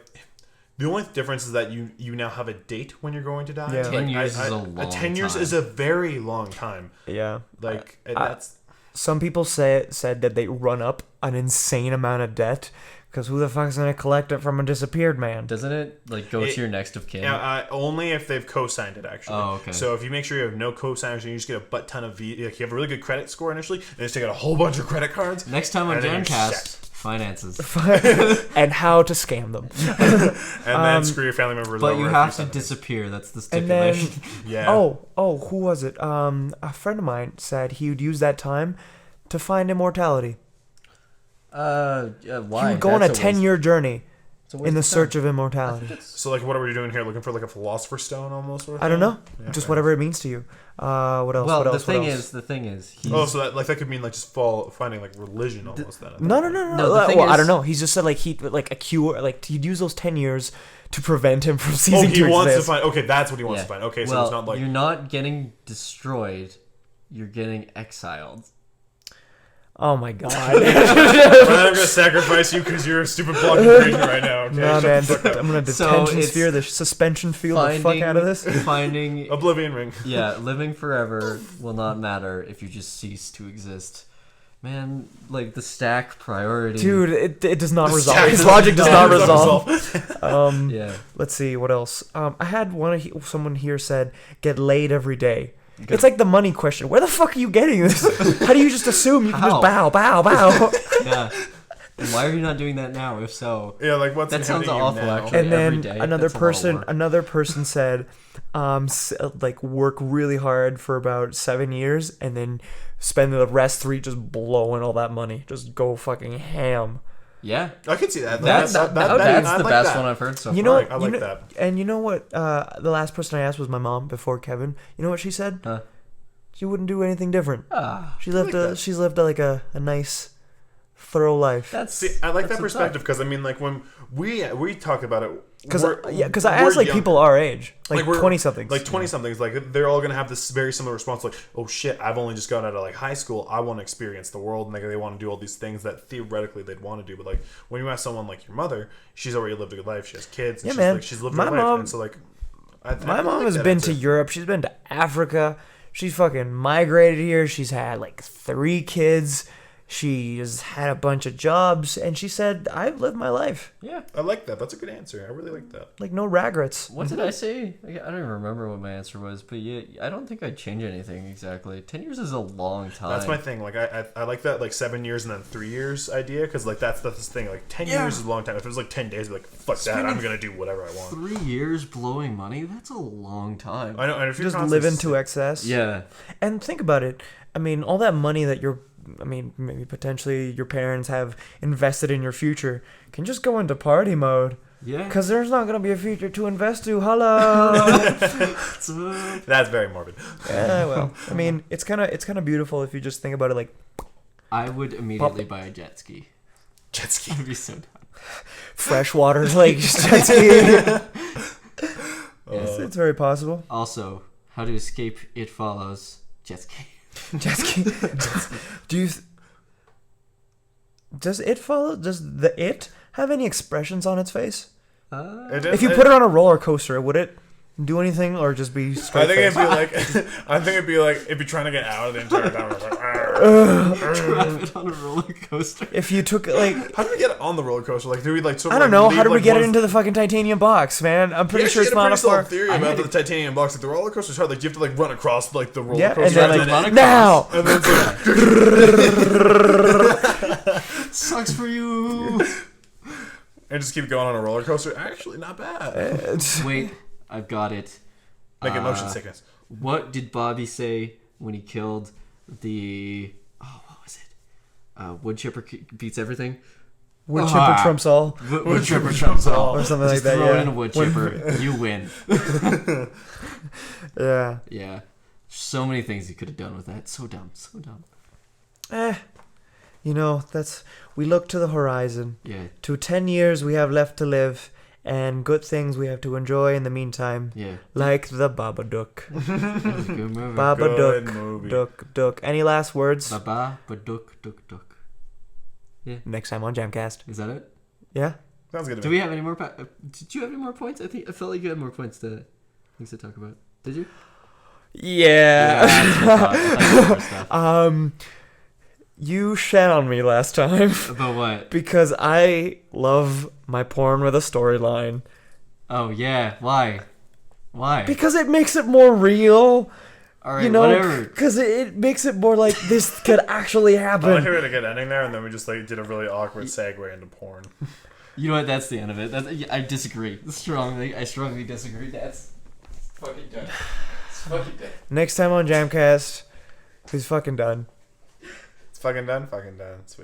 Speaker 3: the only difference is that you now have a date when you're going to die.
Speaker 1: Yeah.
Speaker 2: 10
Speaker 3: Like,
Speaker 2: years is a long
Speaker 3: 10 years
Speaker 2: time.
Speaker 3: is a very long time.
Speaker 1: Yeah.
Speaker 3: Like that's
Speaker 1: Some people said that they run up an insane amount of debt because who the fuck's gonna collect it from a disappeared man?
Speaker 2: Doesn't it like go to your next of kin?
Speaker 3: only if they've co-signed it actually.
Speaker 2: Oh, okay.
Speaker 3: So if you make sure you have no co-signers and you just get a butt ton of like you have a really good credit score initially, and just take out a whole bunch of credit cards.
Speaker 2: Next time on
Speaker 3: And then you're
Speaker 2: Jamcast, finances.
Speaker 1: And how to scam them.
Speaker 3: And then screw your family members
Speaker 2: But
Speaker 3: over
Speaker 2: you
Speaker 3: if
Speaker 2: have to
Speaker 3: send them.
Speaker 2: disappear. That's the
Speaker 1: And then,
Speaker 2: stipulation.
Speaker 3: Yeah.
Speaker 1: who was it? A friend of mine said he would use that time to find immortality.
Speaker 2: Why?
Speaker 1: He would go on a 10-year journey in the search of immortality.
Speaker 3: So like, what are we doing here? Looking for like a philosopher's stone almost? Sort of
Speaker 1: I don't
Speaker 3: thing?
Speaker 1: know.
Speaker 3: Yeah,
Speaker 1: Just
Speaker 3: fair
Speaker 1: whatever it means to you. What else?
Speaker 2: Well,
Speaker 1: what else?
Speaker 2: the
Speaker 1: what else?
Speaker 2: thing is, he's,
Speaker 3: Oh, so that could mean like just finding like religion almost then.
Speaker 1: No.
Speaker 2: No, the thing
Speaker 1: Well, I
Speaker 2: is-
Speaker 1: don't know. He's just said like he like a cure, like he'd use those 10 years to prevent him from
Speaker 3: Oh,
Speaker 1: ceasing
Speaker 3: he
Speaker 1: to
Speaker 3: wants to
Speaker 1: exist.
Speaker 3: find. Okay, that's what he wants
Speaker 2: yeah.
Speaker 3: to find. Okay, so
Speaker 2: well,
Speaker 3: it's not like
Speaker 2: you're not getting destroyed. You're getting exiled.
Speaker 1: Oh my god.
Speaker 3: I'm gonna sacrifice you because you're a stupid block of green right now. Okay,
Speaker 1: No,
Speaker 3: Shut
Speaker 1: man.
Speaker 3: the fuck up.
Speaker 1: I'm gonna
Speaker 2: So
Speaker 1: detention
Speaker 2: it's
Speaker 1: sphere the suspension field the fuck out of this.
Speaker 2: Finding
Speaker 3: Oblivion ring.
Speaker 2: yeah, living forever will not matter if you just cease to exist. Man, like the stack priority.
Speaker 1: Dude, it does not resolve.
Speaker 3: stack
Speaker 1: His
Speaker 3: does
Speaker 1: logic does
Speaker 3: not
Speaker 1: not resolve.
Speaker 2: Yeah.
Speaker 1: Let's see what else. I had someone here said get laid every day. It's like the money question. Where the fuck are you getting this? How do you just assume you can just
Speaker 2: How?
Speaker 1: bow?
Speaker 2: Yeah. And why are you not doing that now? If so,
Speaker 3: Yeah, like what's
Speaker 2: that sounds
Speaker 3: inhibiting you
Speaker 2: awful.
Speaker 3: now?
Speaker 2: Actually,
Speaker 1: And
Speaker 2: every
Speaker 1: then
Speaker 2: day,
Speaker 1: another
Speaker 2: that's a lot of work.
Speaker 1: person said, like work really hard for about 7 years and then spend the rest 3 just blowing all that money. Just go fucking ham.
Speaker 2: Yeah,
Speaker 3: I can see that.
Speaker 2: that's
Speaker 3: I
Speaker 2: the
Speaker 3: like
Speaker 2: best
Speaker 3: that.
Speaker 2: one I've heard so
Speaker 1: You
Speaker 2: far.
Speaker 1: know,
Speaker 3: I like that.
Speaker 1: And you know what? The last person I asked was my mom before Kevin. You know what she said?
Speaker 2: Huh.
Speaker 1: She wouldn't do anything different.
Speaker 2: Ah,
Speaker 1: She's lived a nice, thorough life.
Speaker 2: that's.
Speaker 3: See, I like
Speaker 2: that's
Speaker 3: that
Speaker 2: what's
Speaker 3: perspective
Speaker 2: up.
Speaker 3: because I mean, like when we talk about it,
Speaker 1: Because
Speaker 3: we're-
Speaker 1: I asked
Speaker 3: we're
Speaker 1: like
Speaker 3: young.
Speaker 1: people our age, like
Speaker 3: we're-
Speaker 1: 20-somethings.
Speaker 3: like 20-somethings, like they're all gonna have this very similar response, like, "Oh shit, I've only just gotten out of like high school. I want to experience the world, and like, they want to do all these things that theoretically they'd want to do." But like when you ask someone like your mother, she's already lived a good life. She has kids. And
Speaker 1: Yeah,
Speaker 3: she's,
Speaker 1: man.
Speaker 3: like, she's lived
Speaker 1: My
Speaker 3: her life,
Speaker 1: mom-
Speaker 3: and so like,
Speaker 1: My mom has been to Europe. She's been to Africa. She's fucking migrated here. She's had like 3 kids. She's had a bunch of jobs, and she said, "I've lived my life,
Speaker 2: Yeah.
Speaker 3: I like that. That's a good answer. I really like that.
Speaker 1: like no regrets."
Speaker 2: What did I say? I don't even remember what my answer was, but yeah, I don't think I'd change anything exactly. 10 years is a long time.
Speaker 3: That's my thing. Like I like that like 7 years and then 3 years idea because like that's this thing. Like 10
Speaker 2: Yeah.
Speaker 3: years is a long time. If it was like 10 days, I'd be like fuck that.
Speaker 2: Spending
Speaker 3: I'm gonna do whatever I want.
Speaker 2: 3 years blowing money. That's a long time.
Speaker 3: I know. And if you're
Speaker 1: Just
Speaker 3: constantly
Speaker 1: live into excess.
Speaker 2: Yeah.
Speaker 1: And think about it. I mean, all that money that maybe potentially your parents have invested in your future can just go into party mode.
Speaker 2: Yeah.
Speaker 1: Because there's not going to be a future to invest to. Hello.
Speaker 3: That's very morbid.
Speaker 1: Yeah, well, I mean, it's kind of beautiful if you just think about it like
Speaker 2: I would immediately buy a jet ski.
Speaker 3: Jet ski.
Speaker 2: I'd be so down.
Speaker 1: freshwater, like jet ski. It's very possible.
Speaker 2: Also, how to escape It Follows. Jet ski.
Speaker 1: Jet ski. Do you? Does it follow? Does the it have any expressions on its face? If you put it on a roller coaster, would it do anything or just be straight?
Speaker 3: I think
Speaker 1: face?
Speaker 3: it'd be like, I think it'd be like, it'd be trying to get out of the entire time. Like,
Speaker 2: Drive it on a roller coaster.
Speaker 1: If you took like,
Speaker 3: how do we get it on the roller coaster? Like, do we like? Sort of,
Speaker 1: I don't
Speaker 3: like,
Speaker 1: know,
Speaker 3: leave,
Speaker 1: how do we
Speaker 3: like,
Speaker 1: get it
Speaker 3: one-
Speaker 1: into the fucking titanium box, man? I'm pretty
Speaker 3: Yeah,
Speaker 1: sure
Speaker 3: she
Speaker 1: it's
Speaker 3: had
Speaker 1: not a
Speaker 3: pretty solid
Speaker 1: far.
Speaker 3: theory about the titanium box. Like the roller coaster's hard. Like you have to like run across like the roller
Speaker 1: Yeah, and
Speaker 3: coaster.
Speaker 1: then
Speaker 2: Run
Speaker 1: like
Speaker 2: across.
Speaker 1: now.
Speaker 3: and then it's like,
Speaker 2: Sucks for you.
Speaker 3: and just keep going on a roller coaster. Actually, not bad.
Speaker 2: Wait, I've got it.
Speaker 3: Like motion sickness.
Speaker 2: What did Bobby say when he killed the? Oh, what was it? Wood chipper beats everything.
Speaker 1: Wood chipper trumps all,
Speaker 2: Wood chipper trumps all.
Speaker 1: or something like
Speaker 2: Just
Speaker 1: that.
Speaker 2: throw it
Speaker 1: Yeah.
Speaker 2: in a wood chipper. You win.
Speaker 1: Yeah.
Speaker 2: Yeah. So many things he could have done with that. So dumb. So dumb.
Speaker 1: You know, we look to the horizon.
Speaker 2: Yeah.
Speaker 1: To 10 years we have left to live, and good things we have to enjoy in the meantime.
Speaker 2: Yeah.
Speaker 1: Like the Babadook.
Speaker 2: That was a good movie.
Speaker 3: Good
Speaker 1: Babadook.
Speaker 3: movie.
Speaker 1: Duck. Any last words?
Speaker 2: Babadook.
Speaker 1: Next time on Jamcast.
Speaker 2: Is that it?
Speaker 1: Yeah?
Speaker 3: Sounds good to
Speaker 2: Do
Speaker 3: me.
Speaker 2: we have any more? Did you have any more points? I felt like you had more points to things to talk about. Did you?
Speaker 1: Yeah.
Speaker 2: Yeah.
Speaker 1: You shat on me last time
Speaker 2: About what?
Speaker 1: because I love my porn with a storyline.
Speaker 2: Oh yeah. Why?
Speaker 1: Because it makes it more real.
Speaker 2: All right.
Speaker 1: You know,
Speaker 2: Whatever.
Speaker 1: because it makes it more like this could actually
Speaker 3: I like
Speaker 1: happen.
Speaker 3: how we had a good ending there, and then we just like did a really awkward segue into porn.
Speaker 2: You know what? That's the end of it. I disagree strongly. I strongly disagree. That's fucking done. It's fucking done.
Speaker 1: Next time on Jamcast, he's fucking done.
Speaker 3: It's fucking done. Sweet.